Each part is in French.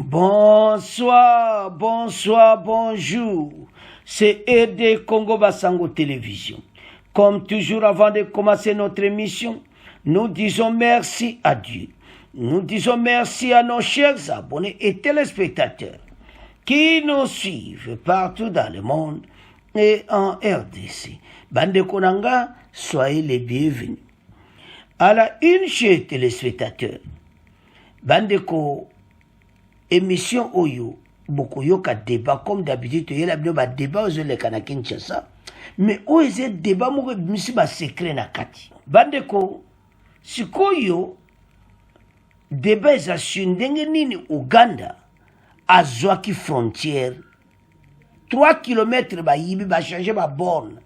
Bonsoir, bonsoir, bonjour. C'est ED Congo Basango Télévision. Comme toujours, avant de commencer notre émission, nous disons merci à Dieu. Nous disons merci à nos chers abonnés et téléspectateurs qui nous suivent partout dans le monde et en RDC. Bande Konanga, soyez les bienvenus. À la une, chers téléspectateurs, Bande Ko émission Oyo, beaucoup yoka débat comme d'habitude, il y a un débat aux les Kinshasa, mais où est ce débat moi monsieur ba secret na kati. Bande Ko sikoyo débat za shindenge nini Uganda azwaki frontière 3 km ba yibi ba changer ba borne.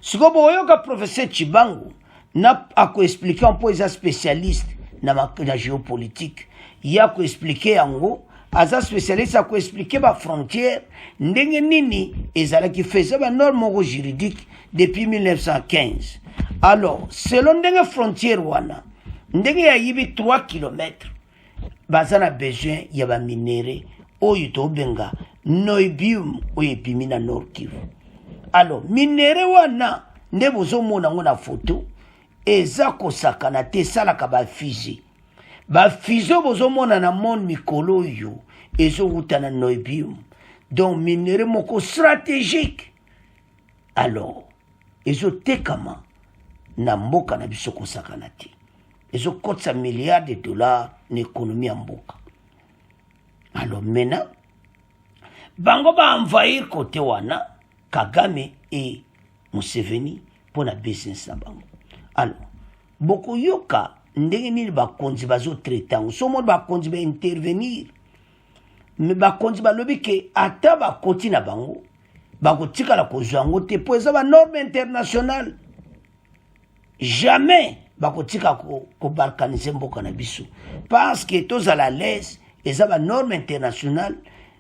Sikobo yoka professeur Chibangu na ako expliquer un peu les spécialistes na géopolitique. Il a ko expliquer yango aza spécialiste a ko expliquer ba frontière ndenge nini ezala ki faisait ba norme juridique depuis 1915. Alors, selon ndenge frontière wana, ndenge ya yibi 3 km, bazana besoin ya ba minéraux oyo to benga noibium oyo pimina Nord Kivu. Alors, minéraux wana nde bozo mona ngona photo eza ko sakana te sala ka ba fusée. Ba fizo bozomona na monde mikolo yo ezo utana noibium, donc minéraux moko stratégique. Alors ezo tekama na mboka na biso ko sakana te ezo kotsa milliards de dollars na économie ya mboka. Alors maintenant bango ba envahir côté wana Kagame et Museveni pour la business na bango. Alors boko yoka ndenge nini bakonzi bazo traiter somo bakonzi ba intervenir, mais bakonzi balobi ke ata bakoti na bango bakotika la kozwango te po eza ba norme internationale. Jamais bakotika ko balkaniser mboka na biso parce que tozala l'aise eza ba norme internationale.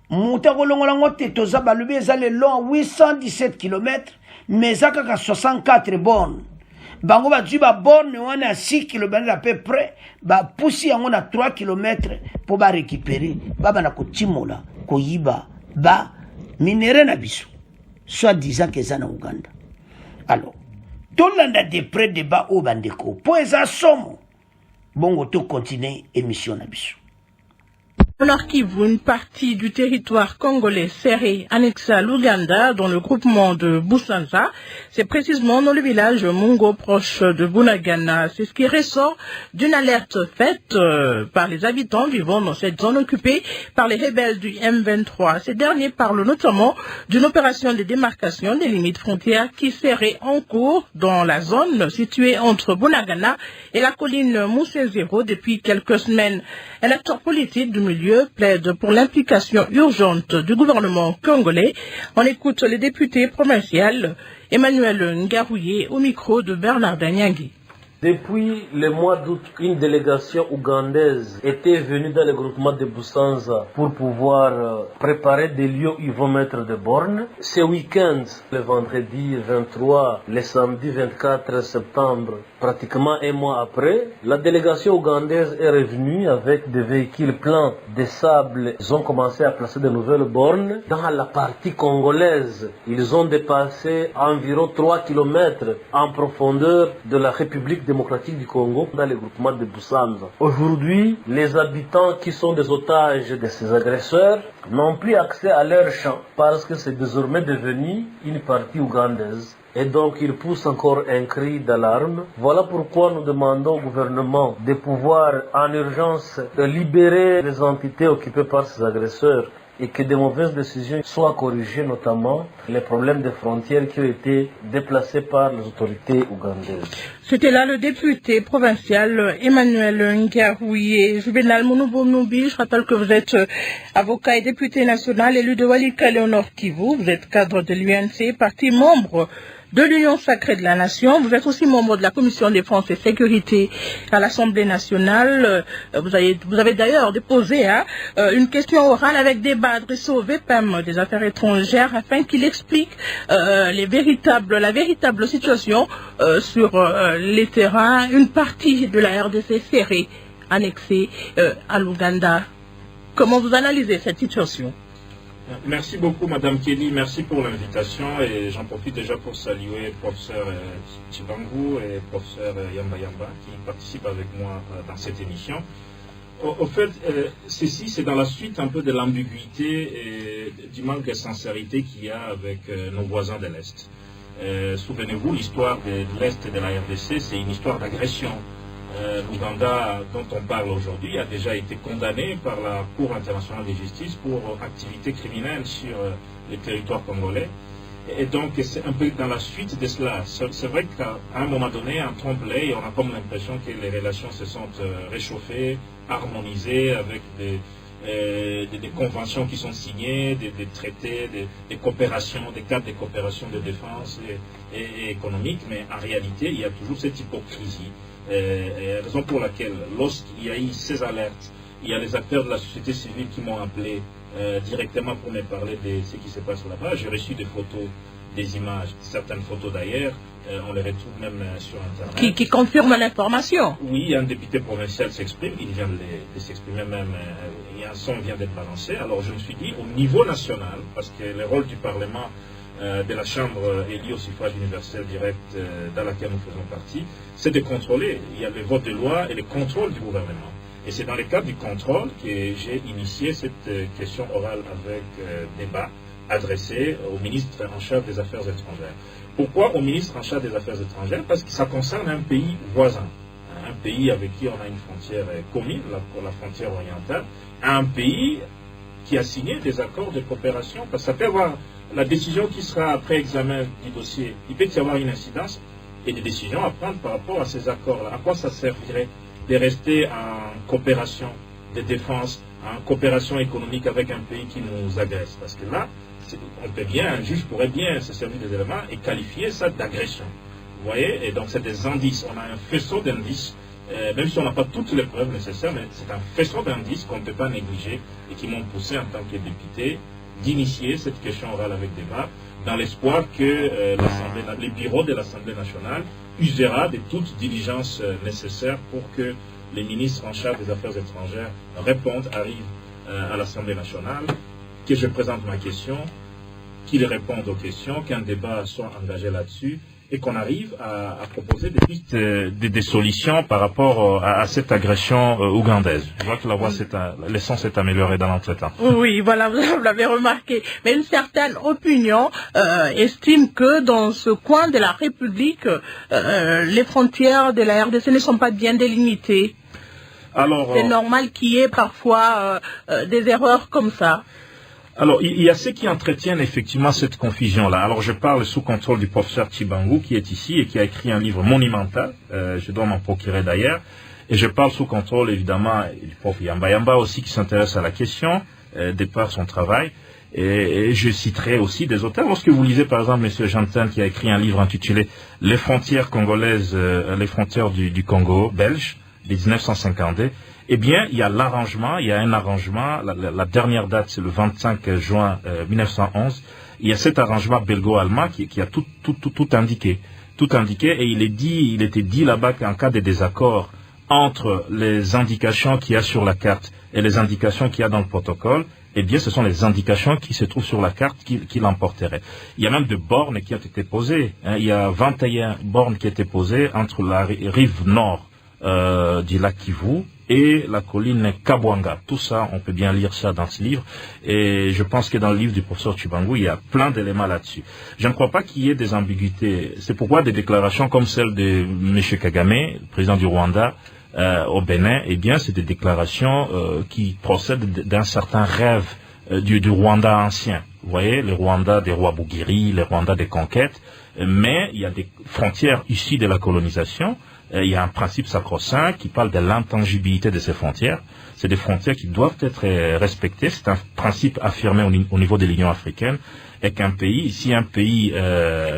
Muta kolongola ngote toza balobi eza le long 817 km mais eza kaka 64 bornes. Bango ba djiba borne wana à 6 km à peu près, ba poussi yango na 3 km pour ba récupérer, ba na ko timola, ko yiba, ba minéraux na biso. Soit disant que ça na Uganda. Alors, tout l'anda de près de ba au bandeko, po eza somo. Bongo to continuer émission na biso. Nord Kivu, une partie du territoire congolais serré annexé à l'Ouganda dans le groupement de Busanza, c'est précisément dans le village Mungo proche de Bunagana. C'est ce qui ressort d'une alerte faite par les habitants vivant dans cette zone occupée par les rebelles du M23. Ces derniers parlent notamment d'une opération de démarcation des limites frontières qui serait en cours dans la zone située entre Bunagana et la colline Moussezero depuis quelques semaines. Un acteur politique du milieu plaide pour l'implication urgente du gouvernement congolais. On écoute le député provincial Emmanuel Ngarouye au micro de Bernard Danyangui. Depuis le mois d'août, une délégation ougandaise était venue dans le groupement de Busanza pour pouvoir préparer des lieux où ils vont mettre des bornes. Ce week-end, le vendredi 23, le samedi 24 septembre, pratiquement un mois après, la délégation ougandaise est revenue avec des véhicules pleins de sable. Ils ont commencé à placer de nouvelles bornes. Dans la partie congolaise, ils ont dépassé environ 3 km en profondeur de la République démocratique du Congo dans le groupement de Busanza. Aujourd'hui, les habitants qui sont des otages de ces agresseurs n'ont plus accès à leurs champs parce que c'est désormais devenu une partie ougandaise. Et donc ils poussent encore un cri d'alarme. Voilà pourquoi nous demandons au gouvernement de pouvoir en urgence libérer les entités occupées par ces agresseurs et que de mauvaises décisions soient corrigées, notamment les problèmes de frontières qui ont été déplacés par les autorités ougandaises. C'était là le député provincial Emmanuel Ngarouye. Juvenal Mounoubounoubi, je rappelle que vous êtes avocat et député national élu de Walikale au Nord Kivu. Vous êtes cadre de l'UNC, parti membre de l'Union sacrée de la Nation. Vous êtes aussi membre de la Commission défense et sécurité à l'Assemblée nationale. Vous avez d'ailleurs déposé une question orale avec débat adressé au VPM des affaires étrangères afin qu'il explique la véritable situation sur les terrains, une partie de la RDC serrée annexée à l'Ouganda. Comment vous analysez cette situation? Merci beaucoup, Madame Kelly. Merci pour l'invitation. Et j'en profite déjà pour saluer le professeur Chibangu et le professeur Yamba Yamba qui participent avec moi dans cette émission. Au fait, ceci, c'est dans la suite un peu de l'ambiguïté et du manque de sincérité qu'il y a avec nos voisins de l'Est. Souvenez-vous, l'histoire de l'Est de la RDC, c'est une histoire d'agression. L'Ouganda, dont on parle aujourd'hui, a déjà été condamné par la Cour internationale de justice pour activité criminelle sur le territoire congolais. Et donc, c'est un peu dans la suite de cela. C'est vrai qu'à un moment donné, en trompe-l'œil, on a comme l'impression que les relations se sont réchauffées, harmonisées, avec des conventions qui sont signées, des traités, des coopérations, des cadres de coopération de défense et économique. Mais en réalité, il y a toujours cette hypocrisie. Raison pour laquelle, lorsqu'il y a eu ces alertes, il y a les acteurs de la société civile qui m'ont appelé directement pour me parler de ce qui se passe là-bas. J'ai reçu des photos, des images, certaines photos d'ailleurs, on les retrouve même sur Internet. Qui confirment l'information. Oui, un député provincial s'exprime, il vient de s'exprimer même, un son vient d'être balancé. Alors je me suis dit, au niveau national, parce que le rôle du Parlement de la Chambre élue au suffrage universel direct dans laquelle nous faisons partie, c'est de contrôler. Il y a le vote de loi et le contrôle du gouvernement. Et c'est dans le cadre du contrôle que j'ai initié cette question orale avec débat adressée au ministre en charge des Affaires étrangères. Pourquoi au ministre en charge des Affaires étrangères? Parce que ça concerne un pays voisin, un pays avec qui on a une frontière commune, la frontière orientale, un pays qui a signé des accords de coopération, parce que ça peut avoir la décision qui sera après examen du dossier, il peut y avoir une incidence et des décisions à prendre par rapport à ces accords-là. À quoi ça servirait de rester en coopération de défense, en coopération économique avec un pays qui nous agresse? Parce que là, on peut bien, un juge pourrait bien se servir des éléments et qualifier ça d'agression. Vous voyez? Et donc c'est des indices. On a un faisceau d'indices, même si on n'a pas toutes les preuves nécessaires, mais c'est un faisceau d'indices qu'on ne peut pas négliger et qui m'ont poussé en tant que député d'initier cette question orale avec débat, dans l'espoir que les bureaux de l'Assemblée nationale usera de toutes diligences nécessaires pour que les ministres en charge des Affaires étrangères répondent, arrivent à l'Assemblée nationale, que je présente ma question, qu'ils répondent aux questions, qu'un débat soit engagé là-dessus, et qu'on arrive à proposer des pistes, des solutions par rapport à cette agression ougandaise. Je vois que la voix, l'essence s'est améliorée dans l'entretemps. Oui, voilà, vous l'avez remarqué. Mais une certaine opinion estime que dans ce coin de la République, les frontières de la RDC ne sont pas bien délimitées. Alors, c'est normal qu'il y ait parfois des erreurs comme ça. Alors, il y a ceux qui entretiennent effectivement cette confusion-là. Alors, je parle sous contrôle du professeur Chibangu qui est ici et qui a écrit un livre monumental. Je dois m'en procurer d'ailleurs. Et je parle sous contrôle évidemment du prof Yamba Yamba aussi qui s'intéresse à la question de par son travail. Et je citerai aussi des auteurs. Lorsque vous lisez par exemple M. Jantin qui a écrit un livre intitulé « Les frontières congolaises, les frontières du Congo belge » de 1952, eh bien, il y a l'arrangement, il y a un arrangement, la dernière date c'est le 25 juin 1911, il y a cet arrangement belgo-allemand qui a tout indiqué, et il était dit là-bas qu'en cas de désaccord entre les indications qu'il y a sur la carte et les indications qu'il y a dans le protocole, eh bien, ce sont les indications qui se trouvent sur la carte qui l'emporteraient. Il y a même des bornes qui ont été posées, il y a 21 bornes qui ont été posées entre la rive nord du lac Kivu et la colline Kabwanga. Tout ça, on peut bien lire ça dans ce livre. Et je pense que dans le livre du professeur Chibangu, il y a plein d'éléments là-dessus. Je ne crois pas qu'il y ait des ambiguïtés. C'est pourquoi des déclarations comme celle de M. Kagame, le président du Rwanda, au Bénin, eh bien, c'est des déclarations qui procèdent d'un certain rêve du Rwanda ancien. Vous voyez, le Rwanda des rois Bugiri, le Rwanda des conquêtes. Mais il y a des frontières issues de la colonisation. Il y a un principe sacro-saint qui parle de l'intangibilité de ces frontières. C'est des frontières qui doivent être respectées. C'est un principe affirmé au niveau de l'Union africaine. Et qu'un pays, si un pays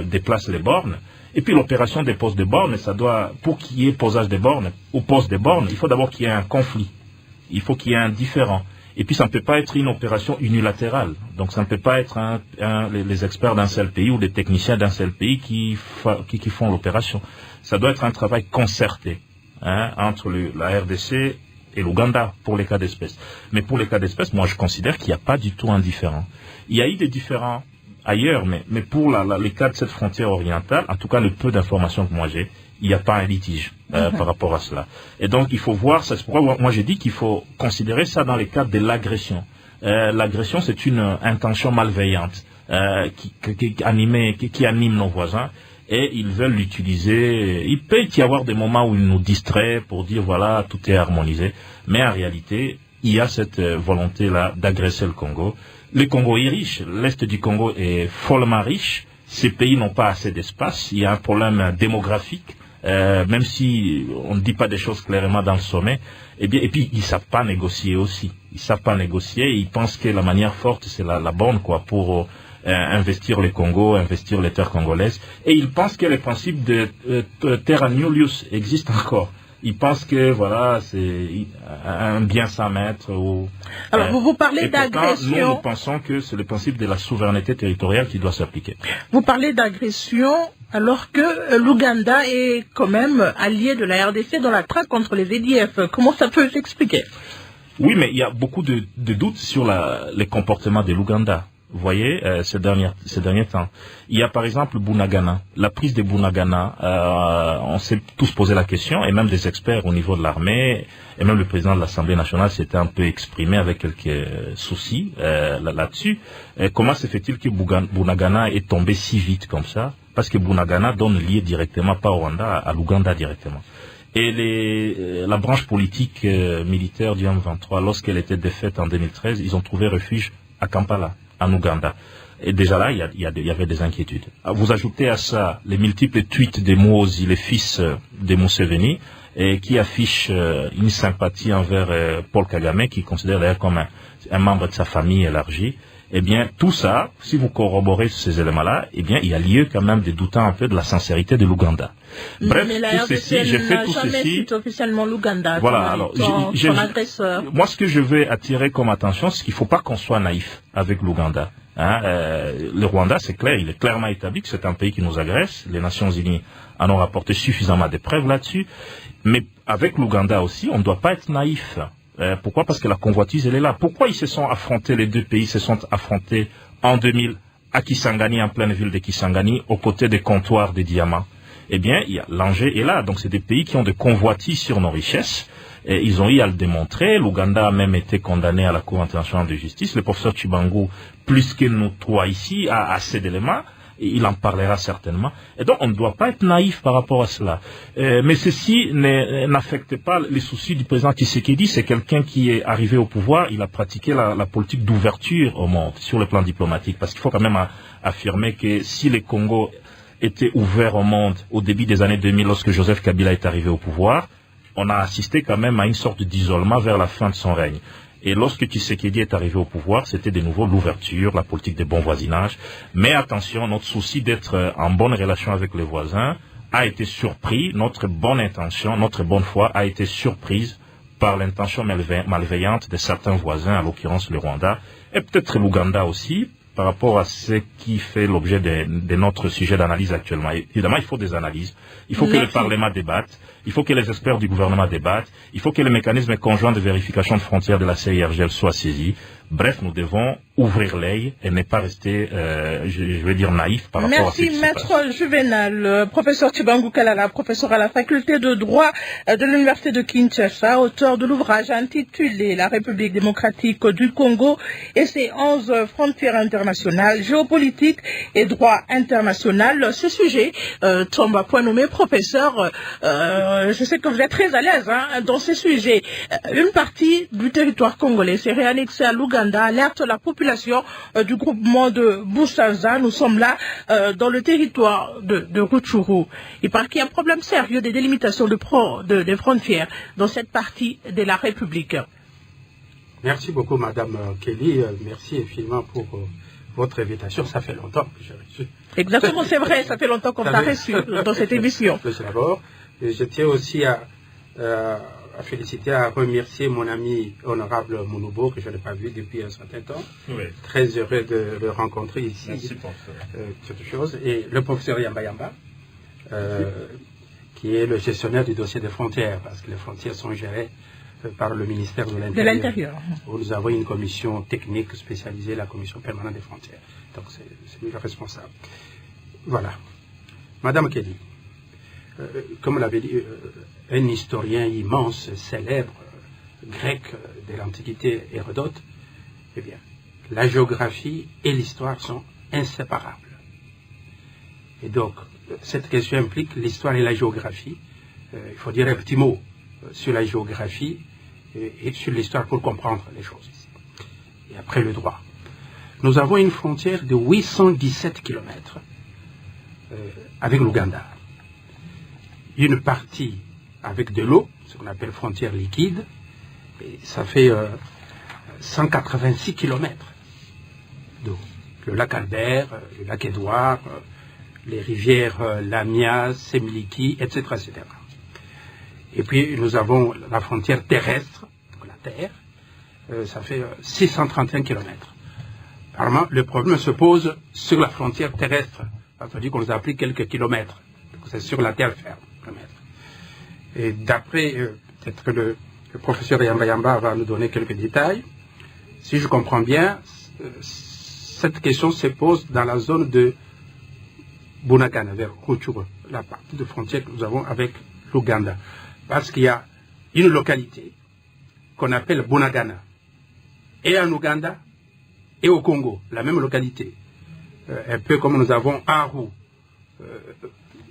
déplace les bornes, et puis l'opération des postes de bornes, ça doit, pour qu'il y ait posage des bornes ou poste des bornes, il faut d'abord qu'il y ait un conflit. Il faut qu'il y ait un différend. Et puis ça ne peut pas être une opération unilatérale. Donc ça ne peut pas être les experts d'un seul pays ou les techniciens d'un seul pays qui font l'opération. Ça doit être un travail concerté entre la RDC et l'Ouganda pour les cas d'espèce. Mais pour les cas d'espèce, moi je considère qu'il n'y a pas du tout un différent. Il y a eu des différends ailleurs, mais pour les cas de cette frontière orientale, en tout cas le peu d'informations que moi j'ai, il n'y a pas un litige par rapport à cela. Et donc il faut voir, c'est pourquoi moi j'ai dit qu'il faut considérer ça dans les cas de l'agression. L'agression, c'est une intention malveillante qui anime nos voisins. Et ils veulent l'utiliser. Il peut y avoir des moments où ils nous distraient pour dire voilà, tout est harmonisé. Mais en réalité, il y a cette volonté-là d'agresser le Congo. Le Congo est riche. L'Est du Congo est follement riche. Ces pays n'ont pas assez d'espace. Il y a un problème démographique. Même si on ne dit pas des choses clairement dans le sommet. Et puis, ils savent pas négocier aussi. Ils savent pas négocier. Ils pensent que la manière forte, c'est la bonne, quoi, pour investir le Congo, investir les terres congolaises. Et ils pensent que le principe de terra nullius existe encore. Ils pensent que, voilà, c'est un bien sans maître. Alors, vous parlez d'agression. Nous pensons que c'est le principe de la souveraineté territoriale qui doit s'appliquer. Vous parlez d'agression alors que l'Ouganda est quand même allié de la RDC dans la traque contre les EDF. Comment ça peut s'expliquer? Oui, mais il y a beaucoup de doutes sur les comportements de l'Ouganda. Vous voyez, ces derniers temps. Il y a par exemple Bunagana. La prise de Bunagana, on s'est tous posé la question, et même des experts au niveau de l'armée, et même le président de l'Assemblée nationale s'était un peu exprimé avec quelques soucis là-dessus. Comment se fait-il que Bunagana est tombé si vite comme ça? Parce que Bunagana donne lié directement, pas au Rwanda, à l'Ouganda directement. Et la branche politique militaire du M23, lorsqu'elle était défaite en 2013, ils ont trouvé refuge à Kampala, en Ouganda. Et déjà là, il y avait des inquiétudes. Vous ajoutez à ça les multiples tweets de Muhoozi, le fils de Museveni, qui affiche une sympathie envers Paul Kagame, qui considère d'ailleurs comme un membre de sa famille élargie. Eh bien, tout ça, si vous corroborez ces éléments-là, eh bien, il y a lieu quand même de douter un peu de la sincérité de l'Ouganda. Bref, tout ceci, j'ai fait tout ceci. Officiellement l'Ouganda. Voilà, alors, moi, ce que je veux attirer comme attention, c'est qu'il ne faut pas qu'on soit naïf avec l'Ouganda. Le Rwanda, c'est clair, il est clairement établi que c'est un pays qui nous agresse. Les Nations Unies en ont rapporté suffisamment de preuves là-dessus. Mais avec l'Ouganda aussi, on ne doit pas être naïf. Pourquoi? Parce que la convoitise, elle est là. Pourquoi ils se sont affrontés, les deux pays se sont affrontés en 2000 à Kisangani, en pleine ville de Kisangani, aux côtés des comptoirs des diamants? Eh bien, l'enjeu est là. Donc, c'est des pays qui ont des convoitises sur nos richesses. Et ils ont eu à le démontrer. L'Ouganda a même été condamné à la Cour internationale de justice. Le professeur Chibangu, plus que nous trois ici, a assez d'éléments. Et il en parlera certainement. Et donc, on ne doit pas être naïf par rapport à cela. Mais ceci n'affecte pas les soucis du président Tshisekedi. C'est quelqu'un qui est arrivé au pouvoir. Il a pratiqué la politique d'ouverture au monde sur le plan diplomatique. Parce qu'il faut quand même affirmer que si le Congo était ouvert au monde au début des années 2000, lorsque Joseph Kabila est arrivé au pouvoir, on a assisté quand même à une sorte d'isolement vers la fin de son règne. Et lorsque Tshisekedi est arrivé au pouvoir, c'était de nouveau l'ouverture, la politique de bon voisinage. Mais attention, notre souci d'être en bonne relation avec les voisins a été surpris, notre bonne intention, notre bonne foi a été surprise par l'intention malveillante de certains voisins, en l'occurrence le Rwanda, et peut-être l'Ouganda aussi, par rapport à ce qui fait l'objet de notre sujet d'analyse actuellement. Évidemment, il faut des analyses, il faut que le Parlement débatte, il faut que les experts du gouvernement débattent, il faut que les mécanismes conjoints de vérification de frontières de la CIRGL soient saisis. Bref, nous devons ouvrir l'œil et ne pas rester, je vais dire, naïf par rapport à ce qui se passe. Merci, Maître Juvenal. Professeur Chibangu Kalala, professeur à la faculté de droit de l'Université de Kinshasa, auteur de l'ouvrage intitulé La République démocratique du Congo et ses 11 frontières internationales, géopolitique et droit international. Ce sujet tombe à point nommé. Professeur, je sais que vous êtes très à l'aise dans ce sujet. Une partie du territoire congolais s'est réannexée à l'Ouganda, alerte la population du groupement de Busanza. Nous sommes là dans le territoire de Rutshuru. Il paraît qu'il y a un problème sérieux des délimitations des frontières dans cette partie de la République. Merci beaucoup, Madame Kelly. Merci infiniment pour votre invitation. Ça fait longtemps que j'ai reçu. Exactement, c'est vrai. Ça fait longtemps qu'on t'a reçu dans cette émission. D'abord, je tiens aussi à féliciter, à remercier mon ami honorable Mounoubo, que je n'ai pas vu depuis un certain temps. Oui. Très heureux de le rencontrer ici. Merci pour cette chose. Et le professeur Yamba Yamba, qui est le gestionnaire du dossier des frontières, parce que les frontières sont gérées par le ministère de l'Intérieur. Nous avons une commission technique spécialisée, la commission permanente des frontières. Donc c'est lui le responsable. Voilà. Madame Kelly, comme l'avait dit un historien immense, célèbre, grec de l'Antiquité, Hérodote, eh bien, la géographie et l'histoire sont inséparables. Et donc, cette question implique l'histoire et la géographie. Il faut dire un petit mot sur la géographie et sur l'histoire pour comprendre les choses ici. Et après le droit. Nous avons une frontière de 817 km avec l'Ouganda. Une partie avec de l'eau, ce qu'on appelle frontière liquide, et ça fait 186 km d'eau. Le lac Albert, le lac Édouard, les rivières Lamia, Semiliki, etc., etc. Et puis nous avons la frontière terrestre, donc la terre, ça fait 631 km. Apparemment, le problème se pose sur la frontière terrestre, c'est-à-dire qu'on nous a pris quelques kilomètres. C'est sur la terre ferme. Et d'après, peut-être que le professeur Yamba va nous donner quelques détails. Si je comprends bien, cette question se pose dans la zone de Bunagana, vers Rutshuru, la partie de frontière que nous avons avec l'Ouganda. Parce qu'il y a une localité qu'on appelle Bunagana, et en Ouganda, et au Congo, la même localité. Un peu comme nous avons Aru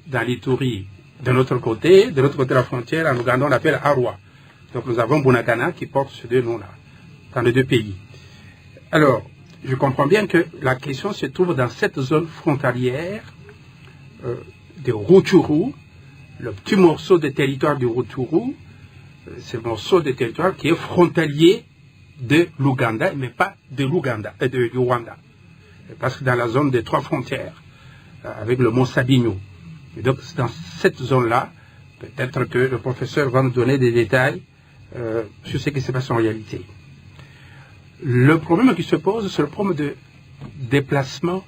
dans l'Ituri de l'autre côté de la frontière, en Ouganda, on l'appelle Arua. Donc nous avons Bunagana qui porte ces deux noms-là, dans les deux pays. Alors, je comprends bien que la question se trouve dans cette zone frontalière de Rutshuru, le petit morceau de territoire du Rutshuru, c'est le morceau de territoire qui est frontalier de l'Ouganda, mais pas de l'Ouganda, du Rwanda. Parce que dans la zone des trois frontières, avec le mont Sabinyo. Et donc, dans cette zone-là, peut-être que le professeur va nous donner des détails sur ce qui se passe en réalité. Le problème qui se pose, c'est le problème de déplacement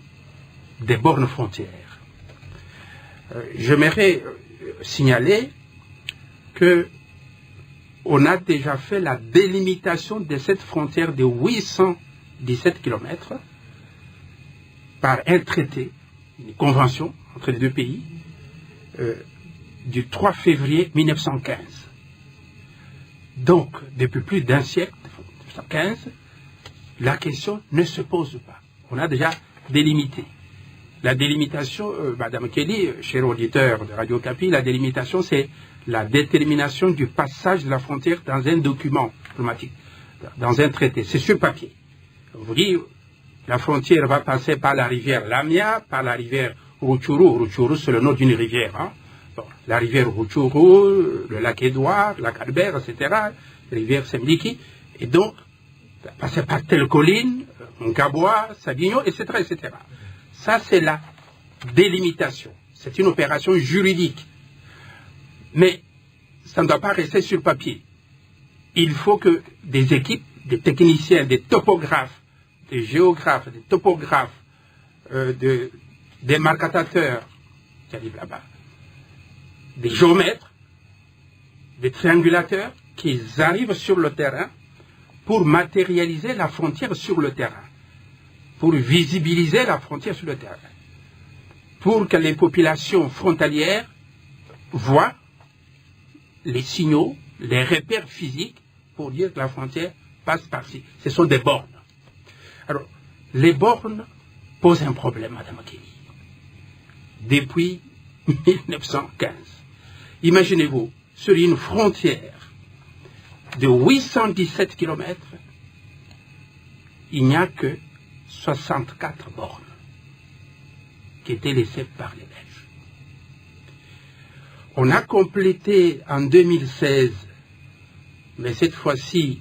des bornes frontières. J'aimerais signaler que on a déjà fait la délimitation de cette frontière de 817 km par un traité, une convention entre les deux pays, du 3 février 1915. Donc, depuis plus d'un siècle, 1915, la question ne se pose pas. On a déjà délimité. La délimitation, Madame Kelly, cher auditeur de Radio Okapi, la délimitation, c'est la détermination du passage de la frontière dans un document diplomatique, dans un traité. C'est sur papier. On vous dit, la frontière va passer par la rivière Lamia, par la rivière Rutshuru. Rutshuru, c'est le nom d'une rivière. Hein. Bon, la rivière Rutshuru, le lac Édouard, le lac Albert, etc., la rivière Semiliki. Et donc, passer par telle colline, Ngaboua, Sabinyo, etc., etc. Ça, c'est la délimitation. C'est une opération juridique. Mais ça ne doit pas rester sur papier. Il faut que des équipes, des techniciens, des topographes, des géographes, des topographes, des marcatateurs, des géomètres, des triangulateurs, qui arrivent sur le terrain pour matérialiser la frontière sur le terrain, pour visibiliser la frontière sur le terrain, pour que les populations frontalières voient les signaux, les repères physiques pour dire que la frontière passe par-ci. Ce sont des bornes. Alors, les bornes posent un problème, Madame Kelly. Depuis 1915. Imaginez-vous, sur une frontière de 817 km, il n'y a que 64 bornes qui étaient laissées par les Belges. On a complété en 2016, mais cette fois-ci,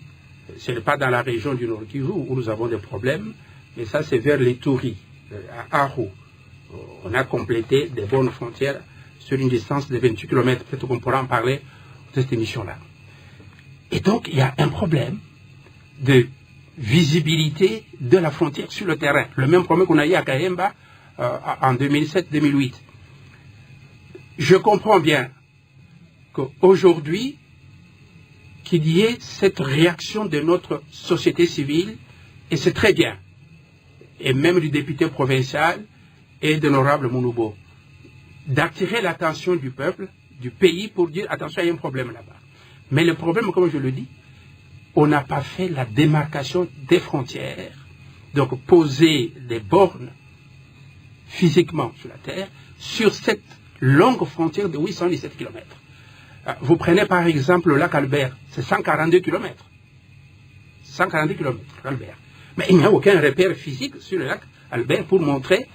ce n'est pas dans la région du Nord Kivu où nous avons des problèmes, mais ça c'est vers l'Ituri, à Aru. On a complété des bornes frontières sur une distance de 28 km. Peut-être qu'on pourra en parler de cette émission-là. Et donc, il y a un problème de visibilité de la frontière sur le terrain. Le même problème qu'on a eu à Kayemba en 2007-2008. Je comprends bien qu'aujourd'hui, qu'il y ait cette réaction de notre société civile, et c'est très bien, et même du député provincial et de l'honorable Mounoubo, d'attirer l'attention du peuple, du pays, pour dire attention, il y a un problème là-bas. Mais le problème, comme je le dis, on n'a pas fait la démarcation des frontières, donc poser des bornes physiquement sur la terre, sur cette longue frontière de 817 km. Vous prenez par exemple le lac Albert, c'est 142 km. 142 km, Albert. Mais il n'y a aucun repère physique sur le lac Albert pour montrer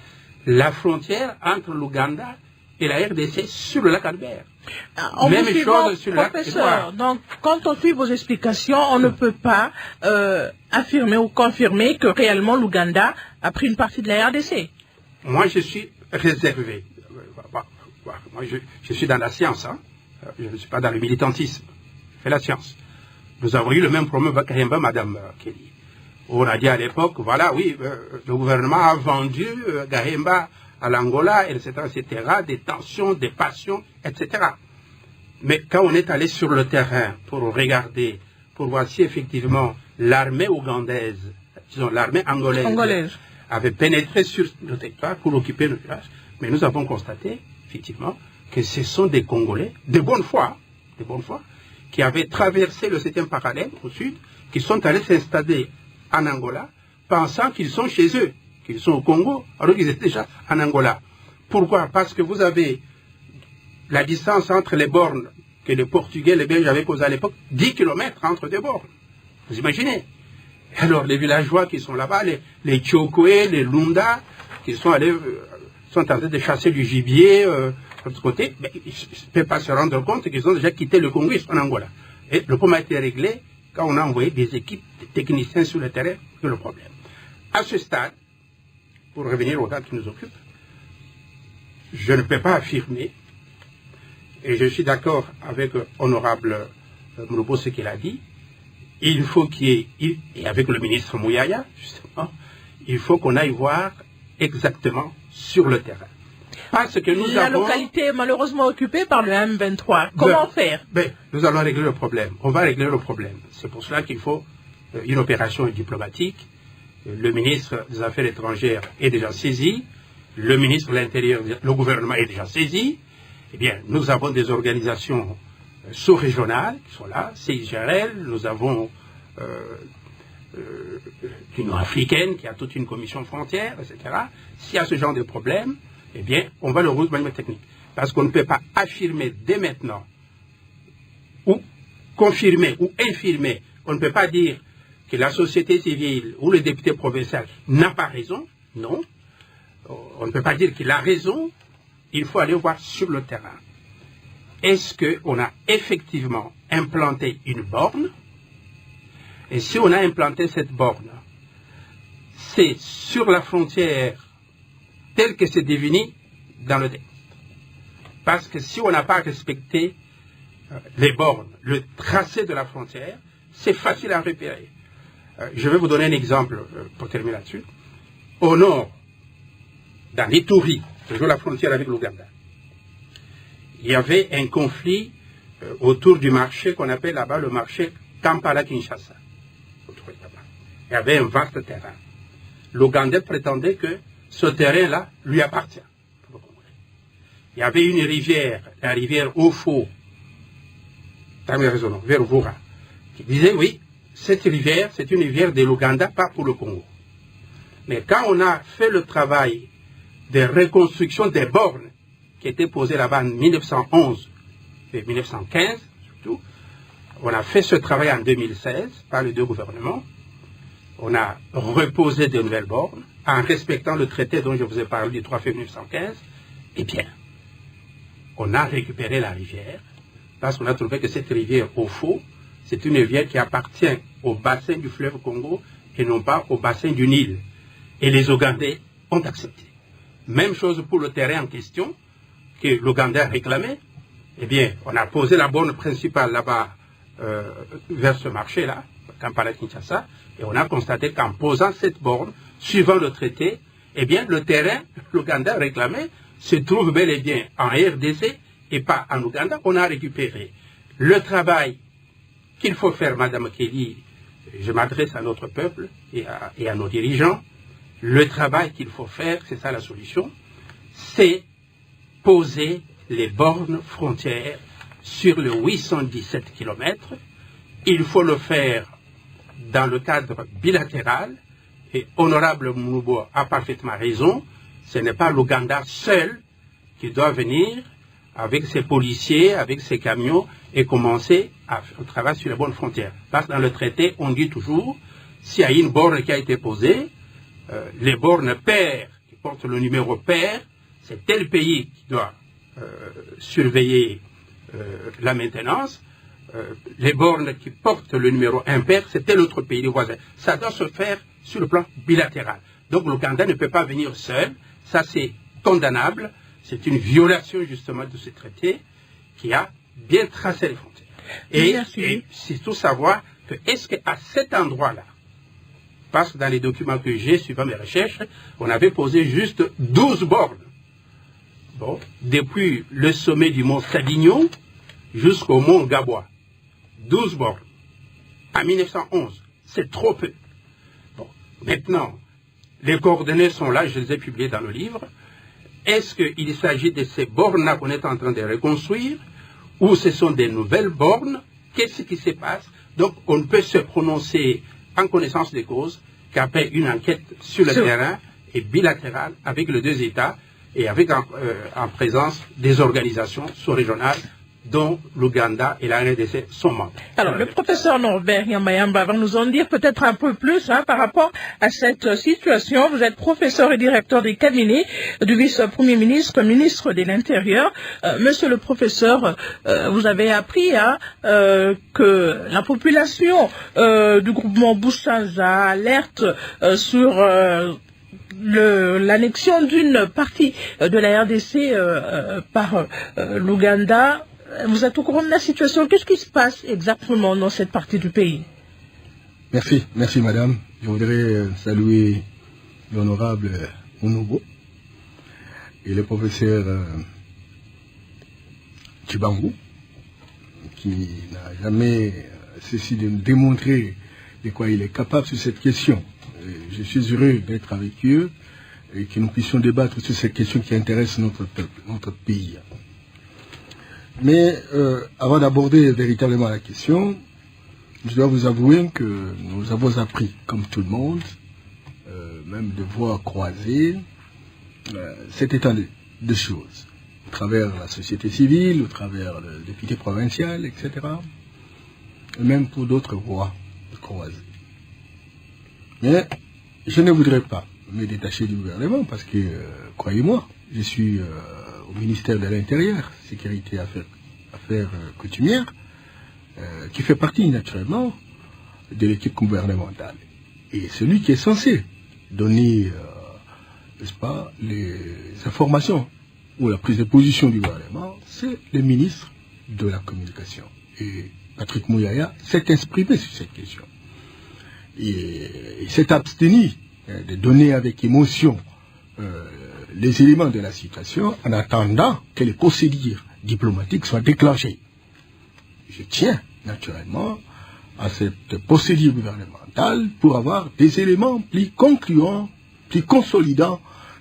la frontière entre l'Ouganda et la RDC sur le lac Albert. Même chose sur le lac Édouard. Donc, quand on suit vos explications, on ne peut pas affirmer ou confirmer que réellement l'Ouganda a pris une partie de la RDC. Moi, je suis réservé. Moi, je suis dans la science. Hein. Je ne suis pas dans le militantisme. Je fais la science. Nous avons eu le même problème avec Kahemba, Madame Kelly. On a dit à l'époque, voilà, oui, le gouvernement a vendu Kahemba à l'Angola, etc., des tensions, des passions, etc. Mais quand on est allé sur le terrain pour regarder, pour voir si effectivement l'armée ougandaise, disons l'armée angolaise, avait pénétré sur le territoire pour occuper le village, mais nous avons constaté, effectivement, que ce sont des Congolais, de bonne foi, qui avaient traversé le 7e parallèle au sud, qui sont allés s'installer en Angola, pensant qu'ils sont chez eux, qu'ils sont au Congo, alors qu'ils étaient déjà en Angola. Pourquoi? Parce que vous avez la distance entre les bornes que les Portugais et les Belges avaient posées à l'époque, 10 km entre deux bornes. Vous imaginez? Alors les villageois qui sont là-bas, les Tchokwe, les Lunda, qui sont allés, sont en train de chasser du gibier de l'autre côté, mais ils ne peuvent pas se rendre compte qu'ils ont déjà quitté le Congo, ils sont en Angola. Et le problème a été réglé quand on a envoyé des équipes de techniciens sur le terrain, c'est le problème. À ce stade, pour revenir au cas qui nous occupe, je ne peux pas affirmer, et je suis d'accord avec honorable Mounoubo ce qu'il a dit, il faut qu'il y ait, et avec le ministre Mouyaya, justement, il faut qu'on aille voir exactement sur le terrain. Parce que nous avons... localité est malheureusement occupée par le M23. Comment faire? Nous allons régler le problème. On va régler le problème. C'est pour cela qu'il faut une opération diplomatique. Le ministre des Affaires étrangères est déjà saisi. Le ministre de l'Intérieur, le gouvernement est déjà saisi. Eh bien, nous avons des organisations sous-régionales qui sont là, CIGRL, nous avons l'Union africaine qui a toute une commission frontière, etc. S'il y a ce genre de problème, eh bien, on va le résoudre de manière technique. Parce qu'on ne peut pas affirmer dès maintenant, ou confirmer, ou infirmer, on ne peut pas dire que la société civile ou le député provincial n'a pas raison, non. On ne peut pas dire qu'il a raison, il faut aller voir sur le terrain. Est-ce qu'on a effectivement implanté une borne? Et si on a implanté cette borne, c'est sur la frontière telle que c'est défini dans le texte. Parce que si on n'a pas respecté les bornes, le tracé de la frontière, c'est facile à repérer. Je vais vous donner un exemple pour terminer là-dessus. Au nord, dans l'Ituri, toujours la frontière avec l'Ouganda, il y avait un conflit autour du marché qu'on appelle là-bas le marché Kampala-Kinshasa. Il y avait un vaste terrain. L'Ougandais prétendait que ce terrain-là lui appartient. Il y avait une rivière, la rivière Ofo, vers Voura, qui disait oui, cette rivière, c'est une rivière de l'Ouganda, pas pour le Congo. Mais quand on a fait le travail de reconstruction des bornes qui étaient posées là-bas en 1911 et 1915, surtout, on a fait ce travail en 2016 par les deux gouvernements. On a reposé de nouvelles bornes en respectant le traité dont je vous ai parlé du 3 février 1915. Eh bien, on a récupéré la rivière parce qu'on a trouvé que cette rivière, au fond, c'est une rivière qui appartient au bassin du fleuve Congo et non pas au bassin du Nil. Et les Ougandais ont accepté. Même chose pour le terrain en question que l'Ouganda a réclamé. Eh bien, on a posé la borne principale là-bas vers ce marché-là, Kampala-Kinshasa, et on a constaté qu'en posant cette borne, suivant le traité, eh bien, le terrain, l'Ouganda réclamé, se trouve bel et bien en RDC et pas en Ouganda. On a récupéré. Le travail qu'il faut faire, Madame Kelly, je m'adresse à notre peuple et à nos dirigeants, le travail qu'il faut faire, c'est ça la solution, c'est poser les bornes frontières sur le 817 km. Il faut le faire dans le cadre bilatéral, et Honorable Moubo a parfaitement raison, ce n'est pas l'Ouganda seul qui doit venir avec ses policiers, avec ses camions, et commencer à faire un travail sur les bornes frontières. Parce que dans le traité, on dit toujours, s'il y a une borne qui a été posée, les bornes paires, qui portent le numéro pair, c'est tel pays qui doit surveiller la maintenance. Les bornes qui portent le numéro impair, c'est tel autre pays voisin. Ça doit se faire sur le plan bilatéral. Donc l'Ouganda ne peut pas venir seul. Ça, c'est condamnable. C'est une violation justement de ce traité qui a bien tracé les frontières. Et c'est tout savoir que est-ce qu'à cet endroit-là, parce que dans les documents que j'ai, suivant mes recherches, on avait posé juste 12 bornes. Bon, depuis le sommet du mont Sadignon jusqu'au mont Gabois. 12 bornes. En 1911. C'est trop peu. Bon, maintenant, les coordonnées sont là, je les ai publiées dans le livre. Est-ce qu'il s'agit de ces bornes-là qu'on est en train de reconstruire ou ce sont des nouvelles bornes? Qu'est-ce qui se passe? Donc, on ne peut se prononcer en connaissance des causes qu'après une enquête sur le terrain et bilatérale avec les deux États et avec en présence des organisations sous-régionales dont l'Ouganda et la RDC sont membres. Alors, le professeur Norbert Yambayamba va nous en dire peut-être un peu plus par rapport à cette situation. Vous êtes professeur et directeur des cabinets du vice-premier ministre, ministre de l'Intérieur. Monsieur le professeur, vous avez appris que la population du groupement Busanza alerte sur l'annexion d'une partie de la RDC par l'Ouganda. Vous êtes au courant de la situation. Qu'est-ce qui se passe exactement dans cette partie du pays? Merci madame. Je voudrais saluer l'honorable Mounobo et le professeur Tshibangou, qui n'a jamais cessé de nous démontrer de quoi il est capable sur cette question. Et je suis heureux d'être avec eux et que nous puissions débattre sur cette question qui intéresse notre peuple, notre pays. Mais avant d'aborder véritablement la question, je dois vous avouer que nous avons appris, comme tout le monde, même de voix croisées, cet état de choses, au travers la société civile, au travers le député provincial, etc., et même pour d'autres voix croisées. Mais je ne voudrais pas me détacher du gouvernement parce que, croyez-moi, je suis au ministère de l'Intérieur, Sécurité et Affaires coutumières, qui fait partie naturellement de l'équipe gouvernementale. Et celui qui est censé donner, n'est-ce pas, les informations ou la prise de position du gouvernement, c'est le ministre de la Communication. Et Patrick Mouyaya s'est exprimé sur cette question. Et il s'est abstenu de donner avec émotion les éléments de la situation en attendant que les procédures diplomatiques soient déclenchées. Je tiens naturellement à cette procédure gouvernementale pour avoir des éléments plus concluants, plus consolidants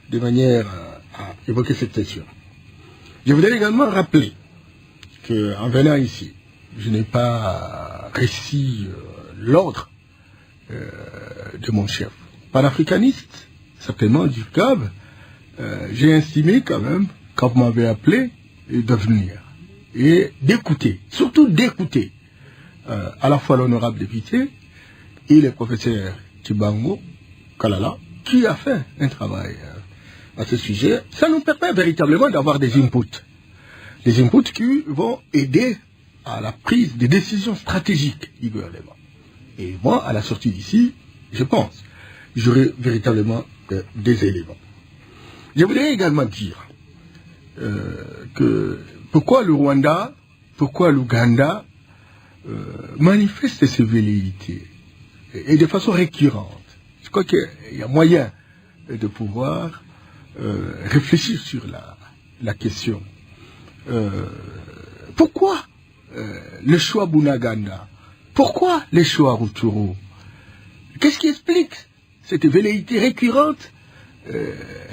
de manière à évoquer cette question. Je voudrais également rappeler qu'en venant ici, je n'ai pas réussi l'ordre de mon chef panafricaniste, certainement du CAB. J'ai estimé quand même, quand vous m'avez appelé, de venir et d'écouter, surtout d'écouter à la fois l'honorable député et le professeur Tshibangou Kalala, qui a fait un travail à ce sujet. Ça nous permet véritablement d'avoir des inputs qui vont aider à la prise de décisions stratégiques du gouvernement. Et moi, à la sortie d'ici, je pense, j'aurai véritablement des éléments. Je voudrais également dire que pourquoi le Rwanda, pourquoi l'Ouganda manifeste ses velléités et de façon récurrente. Je crois qu'il y a moyen de pouvoir réfléchir sur la question. Pourquoi le choix Bunaganda? Pourquoi les Shoah Rutshuru? Qu'est-ce qui explique cette velléité récurrente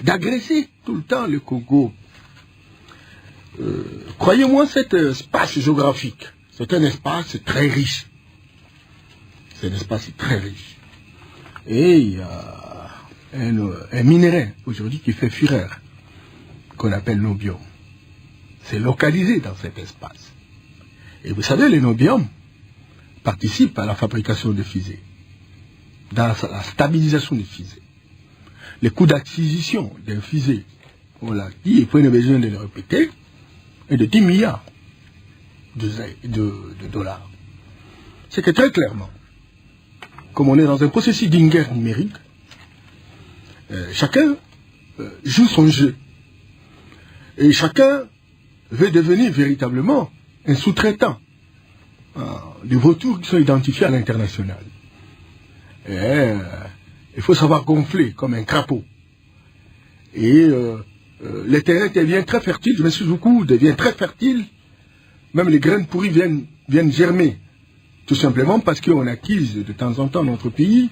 d'agresser tout le temps le Congo? Croyez-moi, cet espace géographique, c'est un espace très riche. C'est un espace très riche. Et il y a un minerai aujourd'hui qui fait fureur, qu'on appelle l'obium. C'est localisé dans cet espace. Et vous savez, les nobium participent à la fabrication de fusées, dans la stabilisation des fusées. Les coûts d'acquisition d'un fusée, on l'a dit, et prenez besoin de le répéter, est de 10 milliards de dollars. C'est que très clairement, comme on est dans un processus d'une guerre numérique, chacun joue son jeu. Et chacun veut devenir véritablement un sous-traitant des vautours qui sont identifiés à l'international. Il faut savoir gonfler comme un crapaud. Et les terrains deviennent très fertiles, je m'excuse beaucoup, deviennent très fertiles. Même les graines pourries viennent germer. Tout simplement parce qu'on acquise de temps en temps dans notre pays,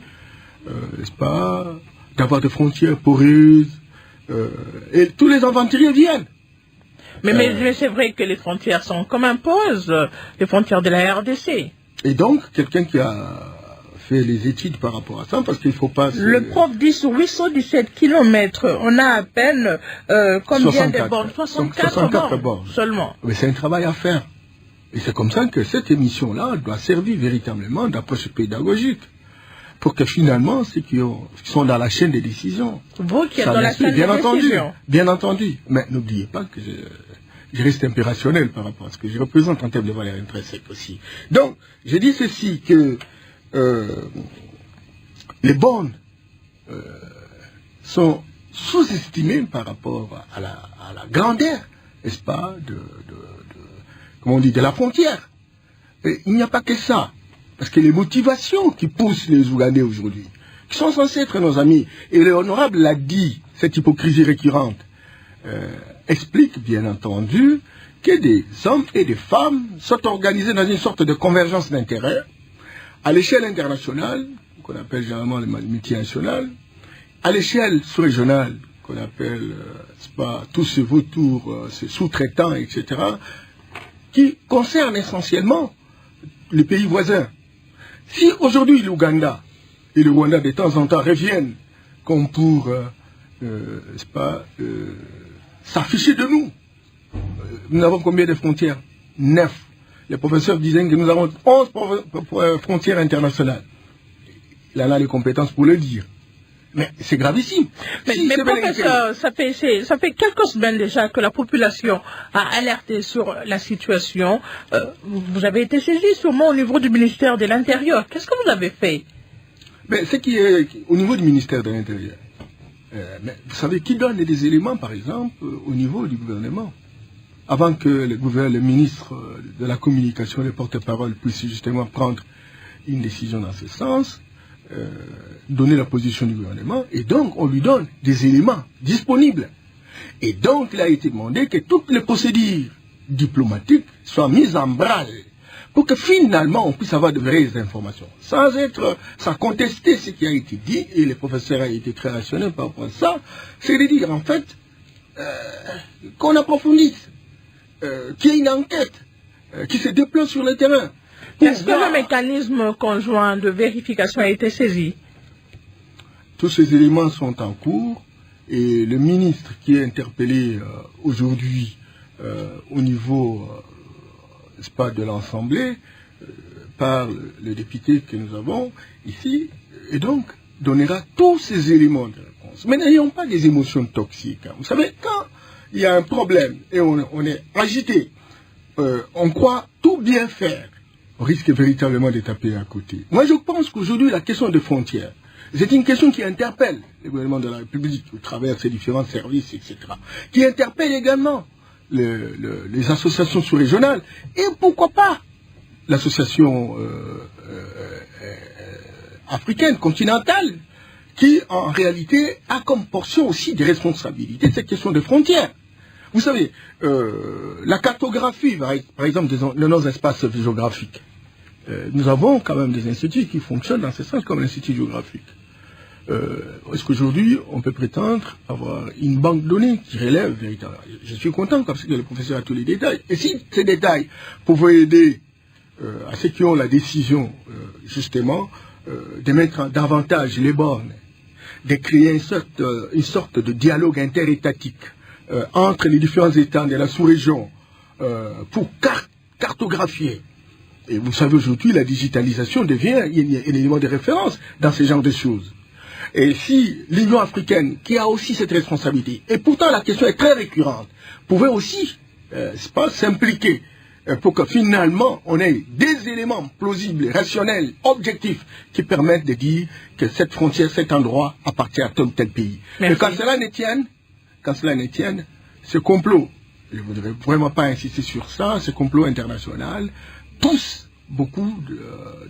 n'est-ce pas, d'avoir des frontières poreuses. Et tous les aventuriers viennent. Mais c'est vrai que les frontières sont comme imposent les frontières de la RDC. Et donc, quelqu'un qui a fait les études par rapport à ça, parce qu'il ne faut pas... Le prof dit sur 817 km, on a à peine combien de bornes? 64 bornes seulement. Mais c'est un travail à faire. Et c'est comme ça que cette émission-là doit servir véritablement d'approche pédagogique. Pour que finalement, ceux qui sont dans la chaîne des décisions... Vous qui êtes dans la chaîne des décisions. Bien entendu. Mais n'oubliez pas que je reste impérationnel par rapport à ce que je représente en termes de valeur intrinsèque aussi. Donc, je dis ceci, que les bornes sont sous-estimées par rapport à la grandeur, n'est-ce pas, comment on dit, de la frontière. Et il n'y a pas que ça. Parce que les motivations qui poussent les Ougandais aujourd'hui, qui sont censés être nos amis, et l'honorable l'a dit, cette hypocrisie récurrente, explique bien entendu que des hommes et des femmes sont organisés dans une sorte de convergence d'intérêts à l'échelle internationale, qu'on appelle généralement le multinational, à l'échelle sous-régionale, qu'on appelle tous ces vautours, ces sous-traitants, etc., qui concernent essentiellement les pays voisins. Si aujourd'hui l'Ouganda et le Rwanda de temps en temps reviennent comme pour s'afficher de nous, nous avons combien de frontières? 9. Les professeurs disaient que nous avons 11 frontières internationales. Il en a les compétences pour le dire. Mais c'est gravissime. Mais professeur, ça fait quelques semaines déjà que la population a alerté sur la situation. Vous avez été saisi sûrement au niveau du ministère de l'Intérieur. Qu'est-ce que vous avez fait? Mais ce qui est au niveau du ministère de l'Intérieur. Mais vous savez, qui donne des éléments, par exemple, au niveau du gouvernement? Avant que le ministre de la communication, le porte-parole, puisse justement prendre une décision dans ce sens, donner la position du gouvernement, et donc on lui donne des éléments disponibles. Et donc il a été demandé que toutes les procédures diplomatiques soient mises en branle pour que finalement on puisse avoir de vraies informations, sans contester ce qui a été dit, et le professeur a été très rationnel par rapport à ça, c'est de dire en fait qu'on approfondisse, qu'il y ait une enquête qui se déploie sur le terrain. Est-ce que le mécanisme conjoint de vérification a été saisi? Tous ces éléments sont en cours et le ministre qui est interpellé aujourd'hui au niveau de l'Assemblée par le député que nous avons ici, et donc donnera tous ces éléments de réponse. Mais n'ayons pas des émotions toxiques. Vous savez, quand il y a un problème et on est agité, on croit tout bien faire, on risque véritablement de taper à côté. Moi, je pense qu'aujourd'hui, la question des frontières, c'est une question qui interpelle le gouvernement de la République au travers de ses différents services, etc. Qui interpelle également les associations sous-régionales et pourquoi pas l'association africaine, continentale, qui en réalité a comme portion aussi des responsabilités cette question des frontières. Vous savez, la cartographie, par exemple, de nos espaces géographiques, nous avons quand même des instituts qui fonctionnent dans ce sens, comme l'Institut géographique. Est-ce qu'aujourd'hui, on peut prétendre avoir une banque de données qui relève véritablement? Je suis content parce que le professeur a tous les détails. Et si ces détails pouvaient aider à ceux qui ont la décision, justement, de mettre davantage les bornes, de créer une sorte de dialogue interétatique entre les différents États de la sous-région pour cartographier. Et vous savez, aujourd'hui, la digitalisation devient un élément de référence dans ce genre de choses. Et si l'Union africaine, qui a aussi cette responsabilité, et pourtant la question est très récurrente, pouvait aussi s'impliquer pour que finalement on ait des éléments plausibles, rationnels, objectifs, qui permettent de dire que cette frontière, cet endroit appartient à tel pays. Merci. Et quand cela ne tienne, ce complot, je ne voudrais vraiment pas insister sur ça, ce complot international pousse beaucoup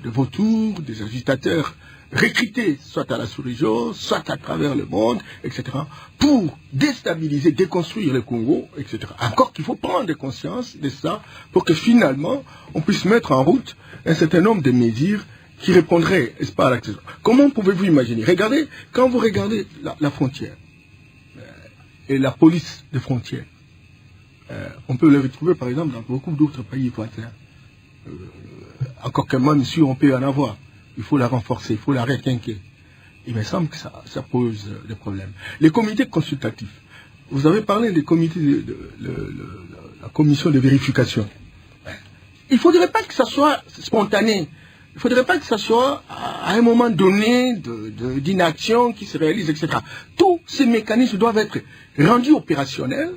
de vautours, des agitateurs recrutés, soit à la sous-région, soit à travers le monde, etc., pour déstabiliser, déconstruire le Congo, etc. Encore qu'il faut prendre conscience de ça pour que finalement, on puisse mettre en route un certain nombre de mesures qui répondraient, n'est-ce pas, à la question. Comment pouvez-vous imaginer? Regardez, quand vous regardez la frontière et la police de frontière, on peut le retrouver par exemple dans beaucoup d'autres pays voisins. Encore que même si on peut en avoir, il faut la renforcer, il faut la requinquer. Il me semble que ça pose des problèmes. Les comités consultatifs. Vous avez parlé des comités la commission de vérification. Il ne faudrait pas que ça soit spontané. Il ne faudrait pas que ça soit à un moment donné d'inaction qui se réalise, etc. Tous ces mécanismes doivent être rendus opérationnels,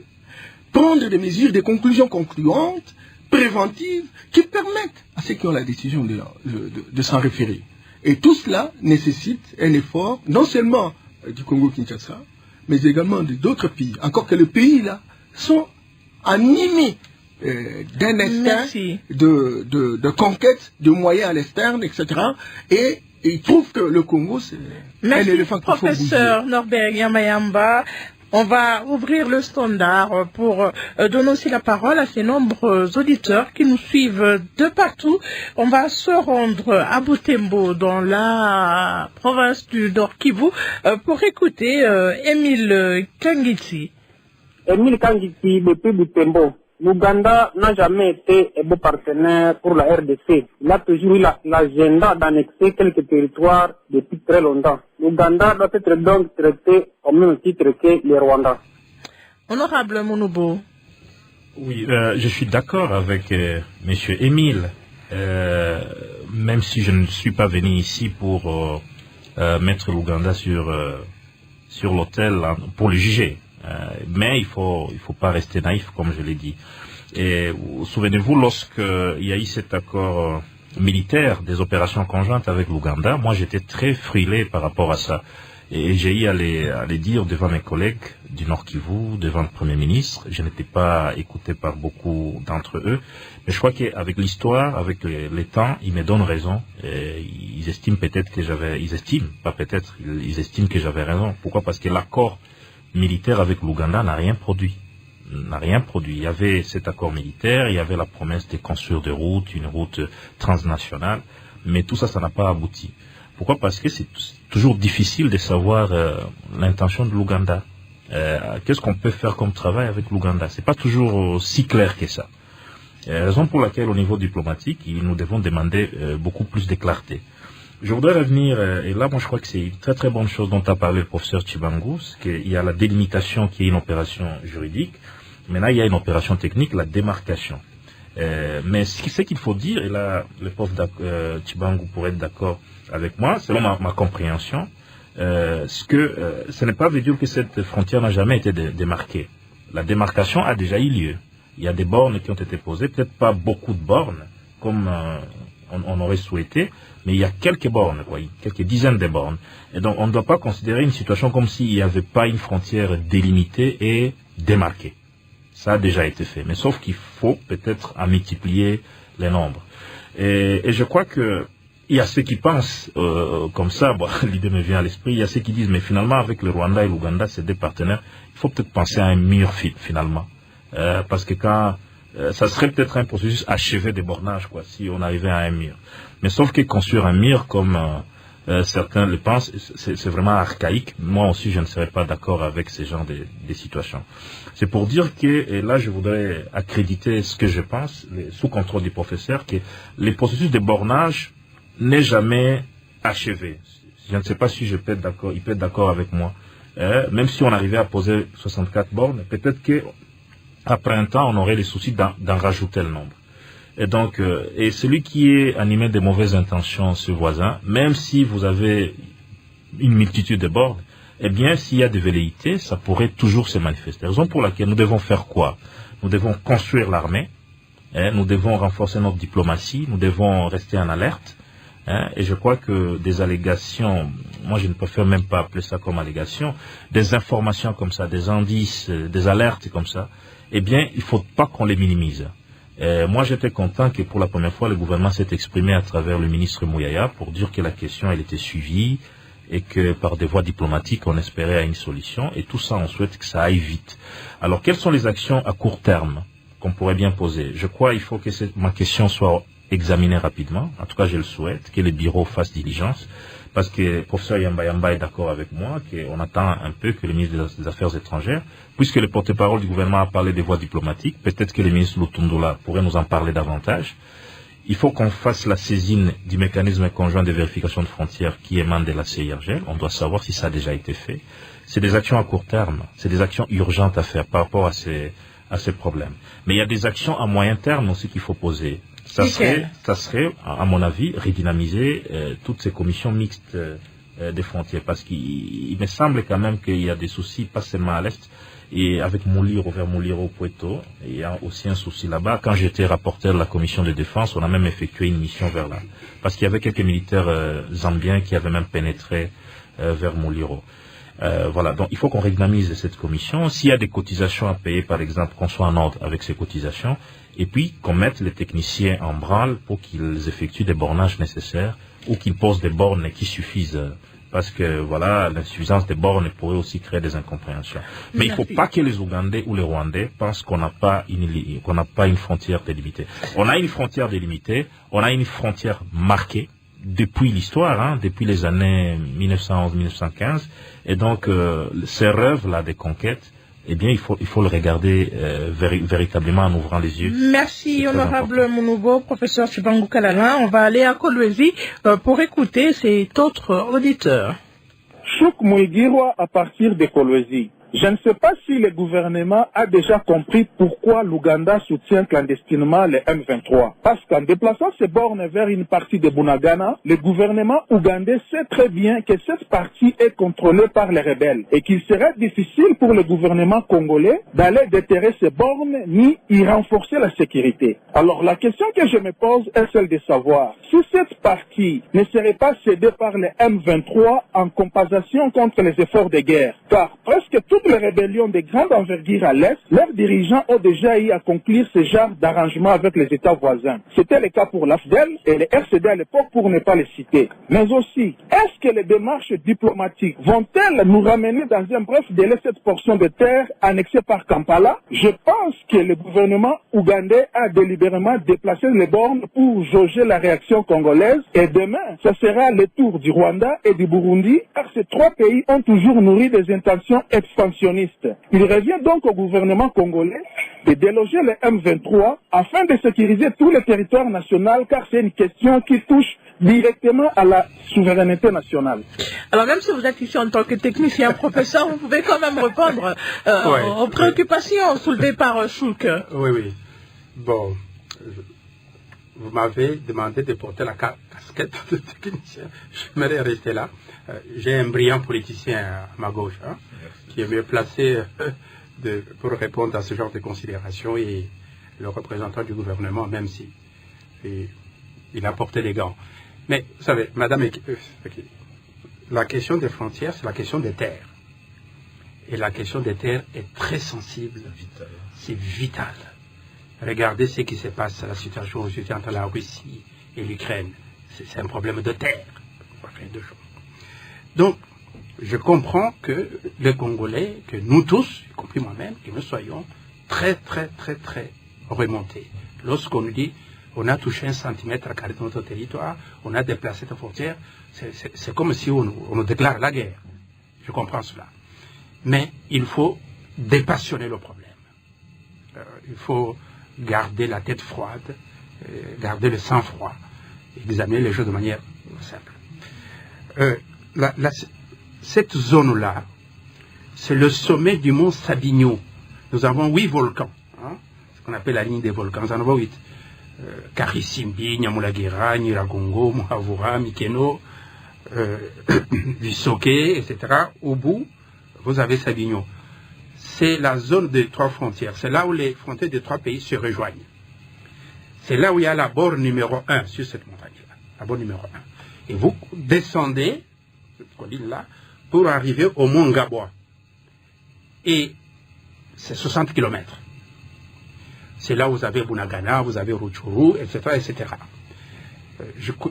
prendre des mesures, des conclusions concluantes, préventives, qui permettent à ceux qui ont la décision de s'en référer. Et tout cela nécessite un effort, non seulement du Congo-Kinshasa, mais également d'autres pays. Encore que les pays, là, sont animés d'un instinct de conquête, de moyens à l'externe, etc. Et ils trouvent que le Congo, c'est un éléphant qu'il faut bouger. Professeur Norbert Yamayamba, on va ouvrir le standard pour donner aussi la parole à ces nombreux auditeurs qui nous suivent de partout. On va se rendre à Butembo, dans la province du Nord Kivu, pour écouter Émile Kangiti. Émile Kangiti, depuis Butembo. L'Ouganda n'a jamais été un beau partenaire pour la RDC. Il a toujours eu l'agenda d'annexer quelques territoires depuis très longtemps. L'Ouganda doit être donc traité au même titre que le Rwanda. Honorable Mounoubo. Oui, je suis d'accord avec Monsieur Émile, même si je ne suis pas venu ici pour mettre l'Ouganda sur l'autel pour le juger. Mais il faut pas rester naïf, comme je l'ai dit. Et souvenez-vous, lorsqu'il y a eu cet accord militaire des opérations conjointes avec l'Ouganda, moi j'étais très frilé par rapport à ça. Et j'ai eu à les dire devant mes collègues du Nord Kivu, devant le Premier ministre. Je n'étais pas écouté par beaucoup d'entre eux. Mais je crois qu'avec l'histoire, avec les temps, ils me donnent raison. Et ils estiment peut-être que ils estiment que j'avais raison. Pourquoi? Parce que l'accord militaire avec l'Ouganda n'a rien produit. Il y avait cet accord militaire, il y avait la promesse de construire des routes, une route transnationale, mais tout ça, ça n'a pas abouti. Pourquoi? Parce que c'est toujours difficile de savoir l'intention de l'Ouganda. Qu'est-ce qu'on peut faire comme travail avec l'Ouganda? C'est pas toujours si clair que ça. Raison pour laquelle, au niveau diplomatique, nous devons demander beaucoup plus de clarté. Je voudrais revenir, et là, moi, je crois que c'est une très très bonne chose dont a parlé le professeur Tchibangu, c'est qu'il y a la délimitation qui est une opération juridique. Maintenant, il y a une opération technique, la démarcation. Mais ce qu'il faut dire, et là, le prof Tchibangu pourrait être d'accord avec moi, selon ma compréhension, ce n'est pas veut dire que cette frontière n'a jamais été démarquée. La démarcation a déjà eu lieu. Il y a des bornes qui ont été posées, peut-être pas beaucoup de bornes, comme on aurait souhaité, mais il y a quelques bornes, quelques dizaines de bornes. Et donc, on ne doit pas considérer une situation comme s'il n'y avait pas une frontière délimitée et démarquée. Ça a déjà été fait. Mais sauf qu'il faut peut-être en multiplier les nombres. Et je crois que il y a ceux qui pensent comme ça, l'idée me vient à l'esprit, il y a ceux qui disent, mais finalement, avec le Rwanda et l'Ouganda, c'est deux partenaires, il faut peut-être penser à un mur finalement. Parce que quand ça serait peut-être un processus achevé des bornages, quoi, si on arrivait à un mur. Mais sauf que construire un mur, comme certains le pensent, c'est vraiment archaïque. Moi aussi, je ne serais pas d'accord avec ce genre de situations. C'est pour dire que, et là, je voudrais accréditer ce que je pense, sous contrôle du professeur, que les processus de bornage n'est jamais achevé. Je ne sais pas si il peut être d'accord avec moi. Même si on arrivait à poser 64 bornes, peut-être que après un temps, on aurait les soucis d'en rajouter le nombre. Et donc, et celui qui est animé de mauvaises intentions, ce voisin, même si vous avez une multitude de bornes, eh bien, s'il y a des velléités, ça pourrait toujours se manifester. Raison pour laquelle nous devons faire quoi? Nous devons construire l'armée, nous devons renforcer notre diplomatie, nous devons rester en alerte. Et je crois que des allégations, moi je ne préfère même pas appeler ça comme allégation, des informations comme ça, des indices, des alertes comme ça, eh bien, il ne faut pas qu'on les minimise. Moi, j'étais content que pour la première fois, le gouvernement s'est exprimé à travers le ministre Mouyaya pour dire que la question, elle était suivie et que par des voies diplomatiques, on espérait à une solution. Et tout ça, on souhaite que ça aille vite. Alors, quelles sont les actions à court terme qu'on pourrait bien poser? Je crois qu'il faut que ma question soit examinée rapidement. En tout cas, je le souhaite, que les bureaux fassent diligence. Parce que le professeur Yamba est d'accord avec moi, qu'on attend un peu que le ministre des Affaires étrangères, puisque le porte-parole du gouvernement a parlé des voies diplomatiques, peut-être que le ministre Lutundula pourrait nous en parler davantage. Il faut qu'on fasse la saisine du mécanisme conjoint de vérification de frontières qui émane de la CIRGL. On doit savoir si ça a déjà été fait. C'est des actions à court terme, c'est des actions urgentes à faire par rapport à ces problèmes. Mais il y a des actions à moyen terme aussi qu'il faut poser. Ça serait, à mon avis, redynamiser toutes ces commissions mixtes des frontières, parce qu'il me semble quand même qu'il y a des soucis, pas seulement à l'Est, et avec Mouliro, vers Mouliro, Puerto, il y a aussi un souci là-bas. Quand j'étais rapporteur de la commission de défense, on a même effectué une mission vers là, parce qu'il y avait quelques militaires zambiens qui avaient même pénétré vers Mouliro. Voilà, donc il faut qu'on redynamize cette commission. S'il y a des cotisations à payer, par exemple, qu'on soit en ordre avec ces cotisations, et puis qu'on mette les techniciens en branle pour qu'ils effectuent des bornages nécessaires ou qu'ils posent des bornes qui suffisent. Parce que voilà, l'insuffisance des bornes pourrait aussi créer des incompréhensions. Mais il ne faut pas que les Ougandais ou les Rwandais pensent qu'on n'a pas une frontière délimitée. On a une frontière délimitée, on a une frontière marquée depuis l'histoire, depuis les années 1911-1915. Et donc, ces rêves-là des conquêtes, eh bien, il faut le regarder véritablement en ouvrant les yeux. Merci, honorable Mounougo, professeur Tshibangu Kalala. On va aller à Kolwezi pour écouter cet autre auditeur. Chouk Mouigirwa à partir de Kolwezi. Je ne sais pas si le gouvernement a déjà compris pourquoi l'Ouganda soutient clandestinement les M23. Parce qu'en déplaçant ses bornes vers une partie de Bunagana, le gouvernement ougandais sait très bien que cette partie est contrôlée par les rebelles et qu'il serait difficile pour le gouvernement congolais d'aller déterrer ces bornes ni y renforcer la sécurité. Alors la question que je me pose est celle de savoir si cette partie ne serait pas cédée par les M23 en compensation contre les efforts de guerre. Car presque toutes les rébellions de grande envergure à l'Est, leurs dirigeants ont déjà eu à conclure ce genre d'arrangement avec les États voisins. C'était le cas pour l'AFDEL et les RCD à l'époque pour ne pas les citer. Mais aussi, est-ce que les démarches diplomatiques vont-elles nous ramener dans un bref délai cette portion de terre annexée par Kampala? Je pense que le gouvernement ougandais a délibérément déplacé les bornes pour jauger la réaction congolaise et demain, ce sera le tour du Rwanda et du Burundi car ces trois pays ont toujours nourri des intentions expansionnistes. Il revient donc au gouvernement congolais de déloger les M23 afin de sécuriser tout le territoire national car c'est une question qui touche directement à la souveraineté nationale. Alors même si vous êtes ici en tant que technicien, professeur, vous pouvez quand même répondre aux préoccupations soulevées par Chouk. Oui. Bon, vous m'avez demandé de porter la casquette de technicien. J'aimerais rester là. J'ai un brillant politicien à ma gauche, qui est mieux placé pour répondre à ce genre de considérations, et le représentant du gouvernement, même si il a porté les gants. Mais vous savez, madame, la question des frontières, c'est la question des terres. Et la question des terres est très sensible. C'est vital. Regardez ce qui se passe, la situation entre la Russie et l'Ukraine. C'est un problème de terre. Donc, je comprends que les Congolais, que nous tous, y compris moi-même, que nous soyons très remonter. Lorsqu'on nous dit on a touché 1 centimètre carré de notre territoire, on a déplacé la frontière, c'est comme si on nous déclare la guerre. Je comprends cela. Mais il faut dépassionner le problème. Il faut garder la tête froide, garder le sang-froid, examiner les choses de manière simple. Cette zone-là, c'est le sommet du mont Sabinho. Nous avons 8 volcans, hein, ce qu'on appelle la ligne des volcans. Nous en avons 8. Karisimbi, Nyamulagira, Nyiragongo, Muhavura, Mikeno, Visoke, etc. Au bout, vous avez Sabinho. C'est la zone des 3 frontières. C'est là où les frontières des 3 pays se rejoignent. C'est là où il y a la borne numéro 1 sur cette montagne-là. La borne numéro 1. Et vous descendez, cette colline-là, pour arriver au mont Ngaboua. Et c'est 60 km. C'est là où vous avez Bunagana, vous avez Rutshuru, etc., etc.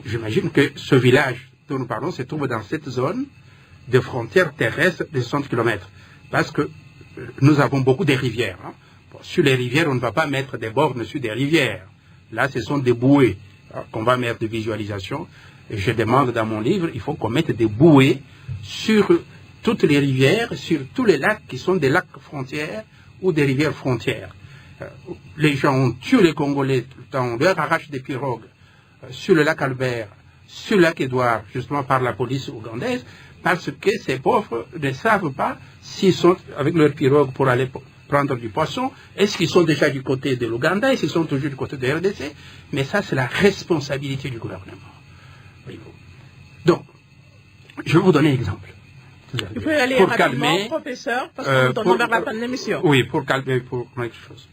J'imagine que ce village dont nous parlons se trouve dans cette zone de frontières terrestres de 60 km. Parce que nous avons beaucoup de rivières. Hein. Bon, sur les rivières, on ne va pas mettre des bornes sur des rivières. Là, ce sont des bouées qu'on va mettre de visualisation. Et je demande dans mon livre, il faut qu'on mette des bouées sur toutes les rivières, sur tous les lacs qui sont des lacs frontières ou des rivières frontières. Les gens ont tué les Congolais tout le temps, on leur arrache des pirogues sur le lac Albert, sur le lac Édouard, justement par la police ougandaise, parce que ces pauvres ne savent pas s'ils sont avec leur pirogue pour aller prendre du poisson, est-ce qu'ils sont déjà du côté de l'Ouganda, est-ce qu'ils sont toujours du côté de RDC, mais ça c'est la responsabilité du gouvernement. Donc, je vais vous donner un exemple. Il faut aller pour rapidement, calmer, professeur, parce que nous tournons vers la fin de l'émission. Oui, pour calmer, pour quelque chose.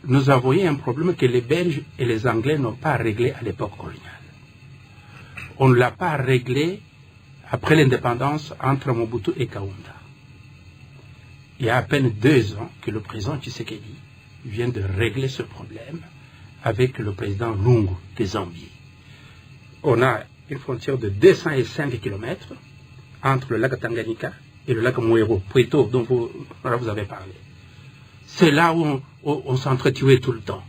Nous avons eu un problème que les Belges et les Anglais n'ont pas réglé à l'époque coloniale. On ne l'a pas réglé après l'indépendance entre Mobutu et Kaunda. Il y a à peine 2 ans que le président Tshisekedi vient de régler ce problème avec le président Lungu de Zambie. On a une frontière de 205 km entre le lac Tanganyika et le lac Mouero, Puerto, dont vous avez parlé. C'est là où on s'entretuait tout le temps.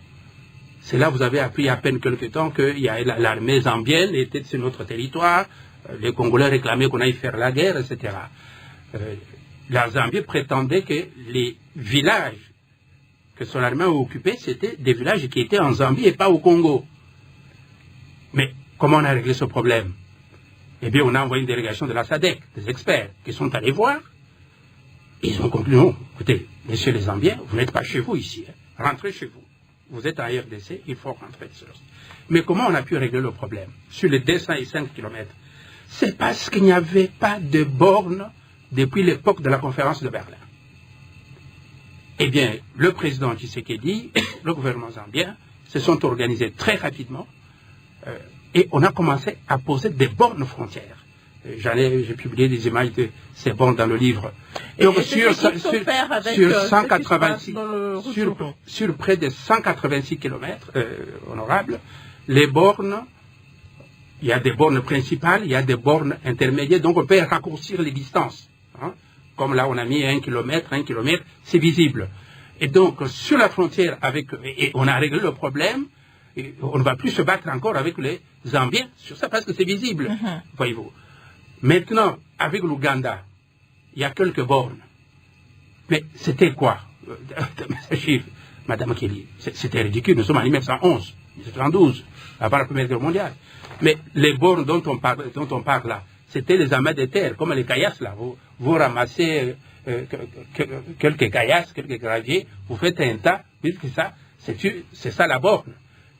C'est là où vous avez appris il y a à peine quelques temps que l'armée zambienne était sur notre territoire, les Congolais réclamaient qu'on aille faire la guerre, etc. La Zambie prétendait que les villages que son armée a occupés, c'était des villages qui étaient en Zambie et pas au Congo. Mais comment on a réglé ce problème? Eh bien, on a envoyé une délégation de la SADC, des experts, qui sont allés voir. Ils ont conclu, non, écoutez, messieurs les Zambiens, vous n'êtes pas chez vous ici. Hein. Rentrez chez vous. Vous êtes en RDC, il faut rentrer. Mais comment on a pu régler le problème sur les 205 km? C'est parce qu'il n'y avait pas de borne depuis l'époque de la conférence de Berlin. Eh bien, le président Tshisekedi, le gouvernement zambien, se sont organisés très rapidement et on a commencé à poser des bornes frontières. J'ai publié des images de ces bornes dans le livre. Et donc, sur près de 186 km honorables, les bornes, il y a des bornes principales, il y a des bornes intermédiaires, donc on peut raccourcir les distances. Hein. Comme là, on a mis 1 km, c'est visible. Et donc, sur la frontière, et on a réglé le problème, et on ne va plus se battre encore avec les Zambiens sur ça parce que c'est visible, voyez-vous. Maintenant, avec l'Ouganda, il y a quelques bornes. Mais c'était quoi? Madame Kelly, c'était ridicule. Nous sommes en 1911, 1912, avant la Première Guerre mondiale. Mais les bornes dont on parle là, c'était les amas de terre, comme les caillasses là. Vous ramassez quelques caillasses, quelques graviers, vous faites un tas, puisque ça, c'est ça la borne.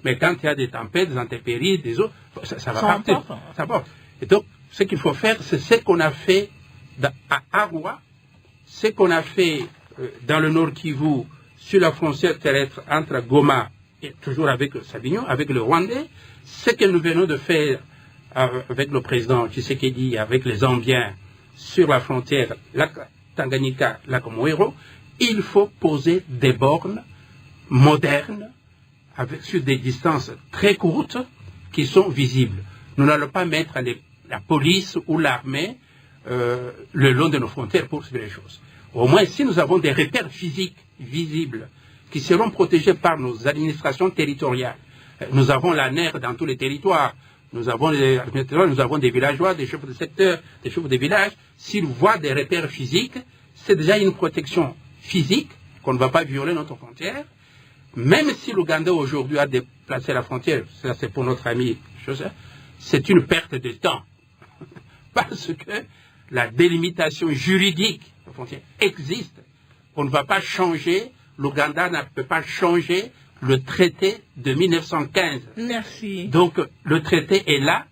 Mais quand il y a des tempêtes, des intempéries, des eaux, ça va partir. Ça porte. Et donc, ce qu'il faut faire, c'est ce qu'on a fait à Arua, ce qu'on a fait dans le Nord Kivu, sur la frontière terrestre entre Goma et toujours avec Sabinho, avec le Rwandais, ce que nous venons de faire avec le président Tshisekedi, avec les Zambiens, sur la frontière lac Tanganyika, lac Mouero, il faut poser des bornes modernes, sur des distances très courtes, qui sont visibles. Nous n'allons pas mettre la police ou l'armée le long de nos frontières pour suivre les choses. Au moins, si nous avons des repères physiques visibles qui seront protégés par nos administrations territoriales. Nous avons la NER dans tous les territoires. Nous avons des villageois, des chefs de secteur, des chefs de village. S'ils voient des repères physiques, c'est déjà une protection physique qu'on ne va pas violer notre frontière. Même si l'Ouganda aujourd'hui a déplacé la frontière, ça c'est pour notre ami, c'est une perte de temps. Parce que la délimitation juridique de la frontière existe. On ne va pas changer, l'Ouganda ne peut pas changer le traité de 1915. Merci. Donc, le traité est là.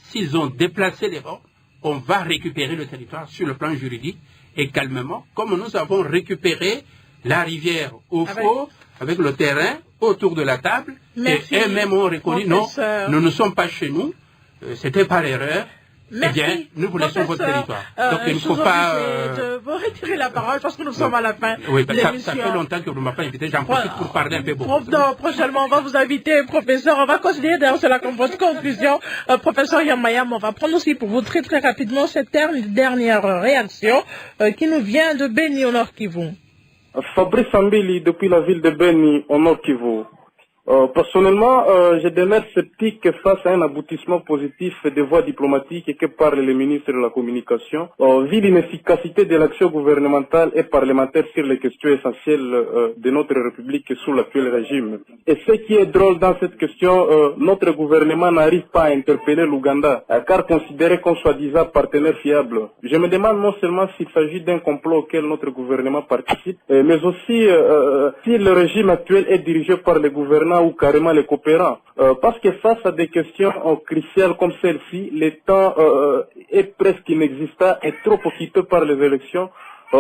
S'ils ont déplacé les bords, on va récupérer le territoire sur le plan juridique et calmement, comme nous avons récupéré la rivière au fond, avec le terrain autour de la table. Merci. Et eux-mêmes ont reconnu, non, nous ne sommes pas chez nous, c'était par erreur. Merci. Eh bien, nous vous laissons votre territoire. Donc, il ne faut pas... de vous retirer la parole parce que nous sommes à la fin oui, de ça l'émission. fait longtemps que vous ne m'avez pas invité. J'en profite pour parler un peu beaucoup. Prochainement, on va vous inviter, professeur. On va considérer d'ailleurs c'est la conclusion. Professeur Yamayam, on va prendre aussi pour vous très très rapidement cette dernière réaction qui nous vient de Beni au Nord Kivu. Fabrice Ambili depuis la ville de Beni au Nord Kivu. Personnellement, je demeure sceptique face à un aboutissement positif des voies diplomatiques que parlent les ministres de la Communication, vu l'inefficacité de l'action gouvernementale et parlementaire sur les questions essentielles de notre République sous l'actuel régime. Et ce qui est drôle dans cette question, notre gouvernement n'arrive pas à interpeller l'Ouganda, car considéré comme soi-disant partenaire fiable. Je me demande non seulement s'il s'agit d'un complot auquel notre gouvernement participe, mais aussi si le régime actuel est dirigé par les gouvernants ou carrément les coopérants. Parce que face à des questions cruciales comme celle-ci, le temps est presque inexistant et trop occupé par les élections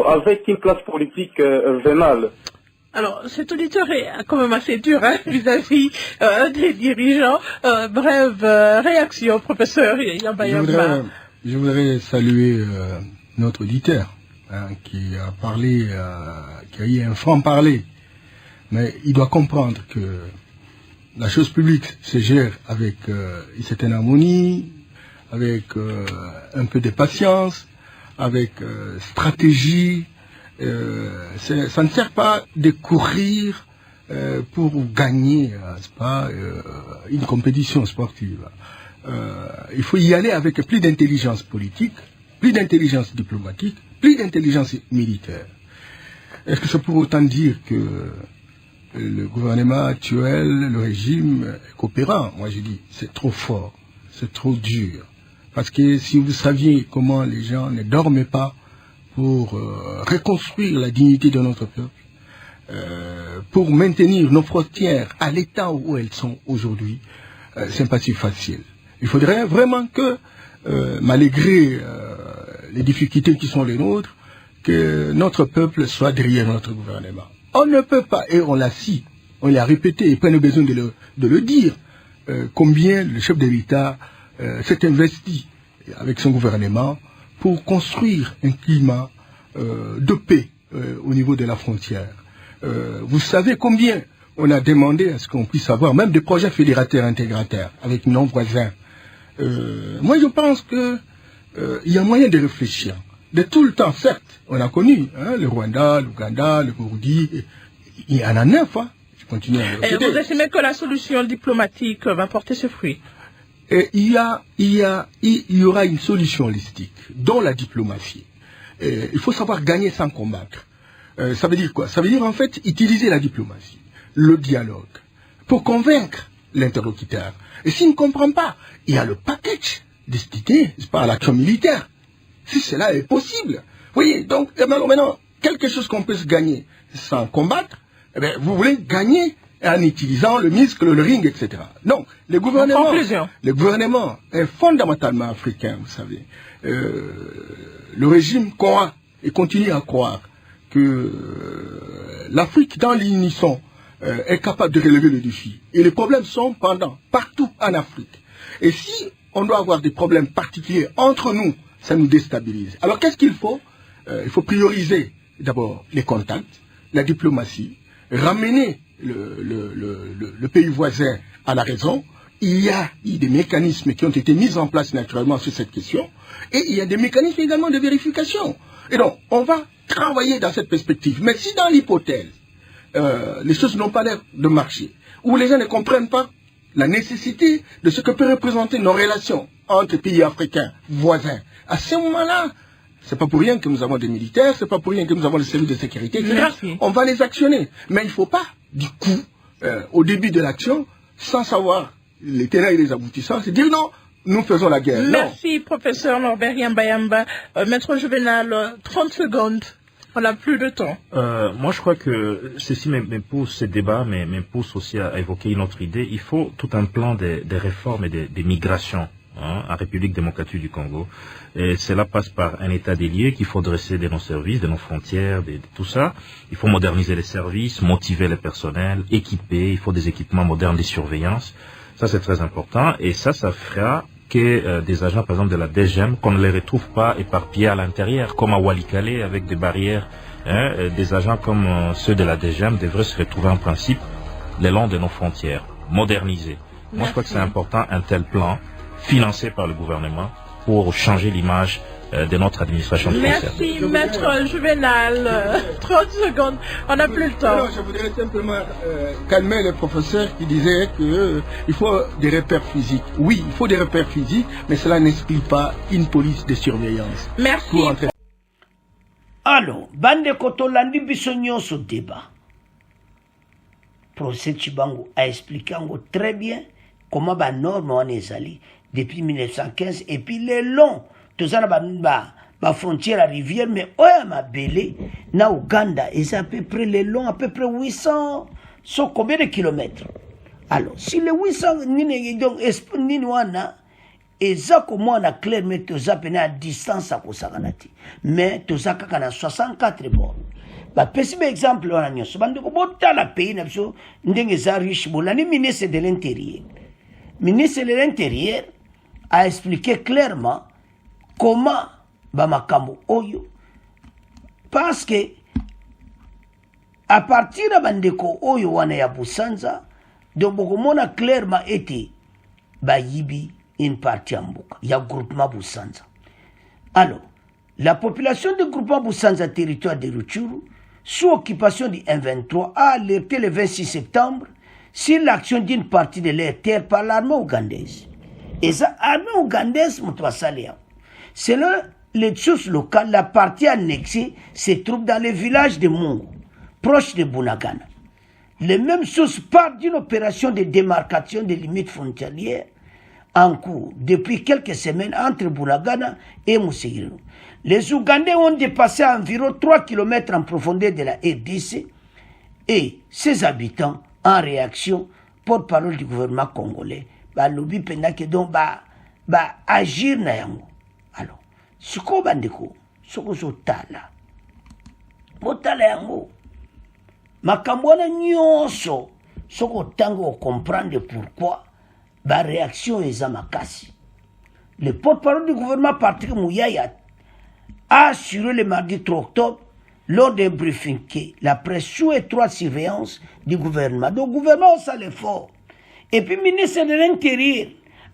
avec une classe politique vénale. Alors, cet auditeur est quand même assez dur vis-à-vis des dirigeants. Brève réaction, professeur Yamayam. Je voudrais saluer notre auditeur qui a parlé, qui a eu un franc-parler. Mais il doit comprendre que la chose publique se gère avec une certaine harmonie, avec un peu de patience, avec stratégie. Ça ne sert pas de courir pour gagner, c'est pas une compétition sportive. Il faut y aller avec plus d'intelligence politique, plus d'intelligence diplomatique, plus d'intelligence militaire. Est-ce que c'est pour autant dire que le gouvernement actuel, le régime est coopérant? Moi je dis, c'est trop fort, c'est trop dur. Parce que si vous saviez comment les gens ne dormaient pas pour reconstruire la dignité de notre peuple, pour maintenir nos frontières à l'état où elles sont aujourd'hui, c'est pas si facile. Il faudrait vraiment que, malgré les difficultés qui sont les nôtres, que notre peuple soit derrière notre gouvernement. On ne peut pas, et on l'a dit, on l'a répété, et pas besoin de le dire, combien le chef de l'État s'est investi avec son gouvernement pour construire un climat de paix au niveau de la frontière. Vous savez combien on a demandé à ce qu'on puisse avoir même des projets fédérateurs intégrateurs avec nos voisins. Moi je pense que il y a moyen de réfléchir. De tout le temps, certes, on a connu le Rwanda, l'Ouganda, le Burundi, il y en a 9, je continue à le citer. Vous estimez que la solution diplomatique va porter ses fruits? Et il y aura une solution holistique, dont la diplomatie. Il faut savoir gagner sans combattre. Ça veut dire quoi? Ça veut dire en fait utiliser la diplomatie, le dialogue, pour convaincre l'interlocuteur. Et s'il ne comprend pas, il y a le package destiné, c'est pas à l'action militaire. Si cela est possible. Vous voyez, donc maintenant, quelque chose qu'on peut se gagner sans combattre, eh bien, vous voulez gagner en utilisant le muscle, le ring, etc. Donc, le gouvernement est fondamentalement africain, vous savez. Le régime croit et continue à croire que l'Afrique, dans l'unisson, est capable de relever le défi. Et les problèmes sont partout en Afrique. Et si on doit avoir des problèmes particuliers entre nous, ça nous déstabilise. Alors qu'est-ce qu'il faut? Il faut prioriser d'abord les contacts, la diplomatie, ramener le pays voisin à la raison. Il y a des mécanismes qui ont été mis en place naturellement sur cette question, et il y a des mécanismes également de vérification. Et donc, on va travailler dans cette perspective. Mais si dans l'hypothèse les choses n'ont pas l'air de marcher, où les gens ne comprennent pas la nécessité de ce que peut représenter nos relations entre pays africains voisins. À ce moment-là, c'est pas pour rien que nous avons des militaires, c'est pas pour rien que nous avons des services de sécurité, etc. On va les actionner. Mais il ne faut pas, du coup, au début de l'action, sans savoir les tenants et les aboutissants, c'est dire non, nous faisons la guerre. Merci, professeur Norbert Yamba. Maître Juvenal, 30 secondes. On n'a plus de temps. Moi, je crois que ceci me pousse, ce débat me pousse aussi à évoquer une autre idée. Il faut tout un plan de réformes et de migrations en République démocratique du Congo. Et cela passe par un état des lieux qu'il faut dresser de nos services, de nos frontières, de tout ça. Il faut moderniser les services, motiver les personnels, équiper. Il faut des équipements modernes de surveillance. Ça, c'est très important. Et ça fera que des agents, par exemple, de la DGM, qu'on ne les retrouve pas éparpillés à l'intérieur, comme à Walikale, avec des barrières. Des agents comme ceux de la DGM devraient se retrouver en principe le long de nos frontières, modernisés. Moi, je crois que c'est important, un tel plan, financé par le gouvernement, pour changer l'image de notre administration française. Merci, Maître Juvenal. 30 secondes, on n'a plus le temps. Alors, je voudrais simplement calmer le professeur qui disait qu'il faut des repères physiques. Oui, il faut des repères physiques, mais cela n'explique pas une police de surveillance. Merci. Alors, bande kotolandi biso nyonso débat. Procès Chibangu a expliqué très bien comment la norme on est allé depuis 1915 et puis les longs. Tous la frontière à rivière, mais oya mabele na Ouganda, c'est à peu près les longs, à peu près 800, sur combien de kilomètres? Alors, si les 800, donc, wana, et ça, comme on a clair, mais tu as à distance à Kosaganati. Mais tu as à 64 bornes. Par exemple, on a dit, la pays, riche, le ministre de l'Intérieur. Le ministre de l'Intérieur a expliqué clairement comment Bamakambo Oyo. Parce que, à partir de Bandeko Oyo, wana ya Busanza, donc, on a clairement été Bayibi. Une partie en Mboka. Il y a groupement Busanza. Alors, la population du groupement Busanza, territoire de Rutshuru, sous occupation du M23, a alerté le 26 septembre sur l'action d'une partie de leurs terres par l'armée ougandaise. Et ça, l'armée ougandaise, selon les sources locales, la partie annexée se trouve dans le village de Mungu, proche de Bunagana. Les mêmes sources parlent d'une opération de démarcation des limites frontalières en cours depuis quelques semaines entre Bunagana et Musigiro. Les Ougandais ont dépassé environ 3 km en profondeur de la RDC et ses habitants, en réaction, porte-parole du gouvernement congolais, lobby pendant donc agir na yango. Alors, ce qu'on va dire, ce qu'on tala, botala yango, makambona nyonso, ce qu'on tango comprendre pourquoi. La réaction est à Makassi. Le porte-parole du gouvernement, Patrick Mouyaya, a assuré le mardi 3 octobre, lors d'un briefing, que la presse sous étroite surveillance du gouvernement. Donc, le gouvernement a l'effort. Et puis, le ministre de l'Intérieur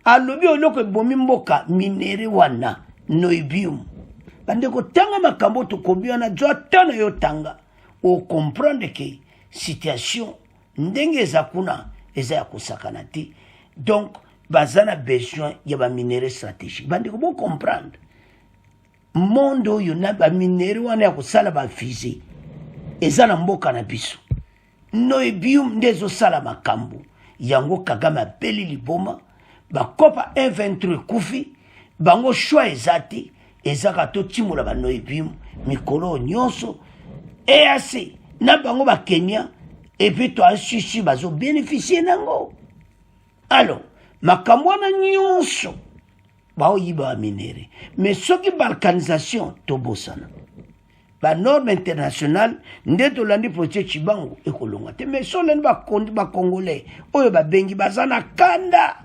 a lobby au local Bomimboka, minéré wana, noibium. Parce que tanga makambo to kobiana, jo tana yo tanga, ou comprendre que situation, ndenge zakuna, eza yakusakanati. Donc, bazana besoin de minerais stratégiques. Bandi ko comprendre. Mondo yona ba minerais wana ko sala ba fusée. Ezana mboka na biso. Noibium ndezo sala makambo. Yango Kagame beli liboma. Ba kopa M23 kufi. Bango choix ezati. Ezaka to timula ba noibium. Mikolo nyonso. EAC. Na bango ba Kenya. Et puis toi, si bazo bénéficier nango. Alors, makamwana nyonso baoyiba minere. Mais ce qui balkanisation tobosana. Ba norme internationale ndeto landi projet Chibangu ekolonga te. Mais so landi ba congolais oyo ba bengi bazana kanda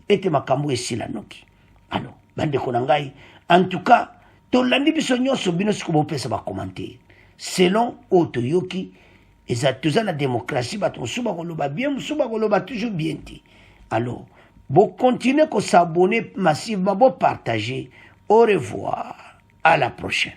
ete makambo esila noki. Alors, bande konangai en tout cas to landi biso nyonso bino sikobo pesa ba commenter. Selon Otoyoki, ezatuza la démocratie bato suba koloba bien, suba koloba toujours bien ti. Alors, vous continuez à s'abonner massivement, vous partager. Au revoir. À la prochaine.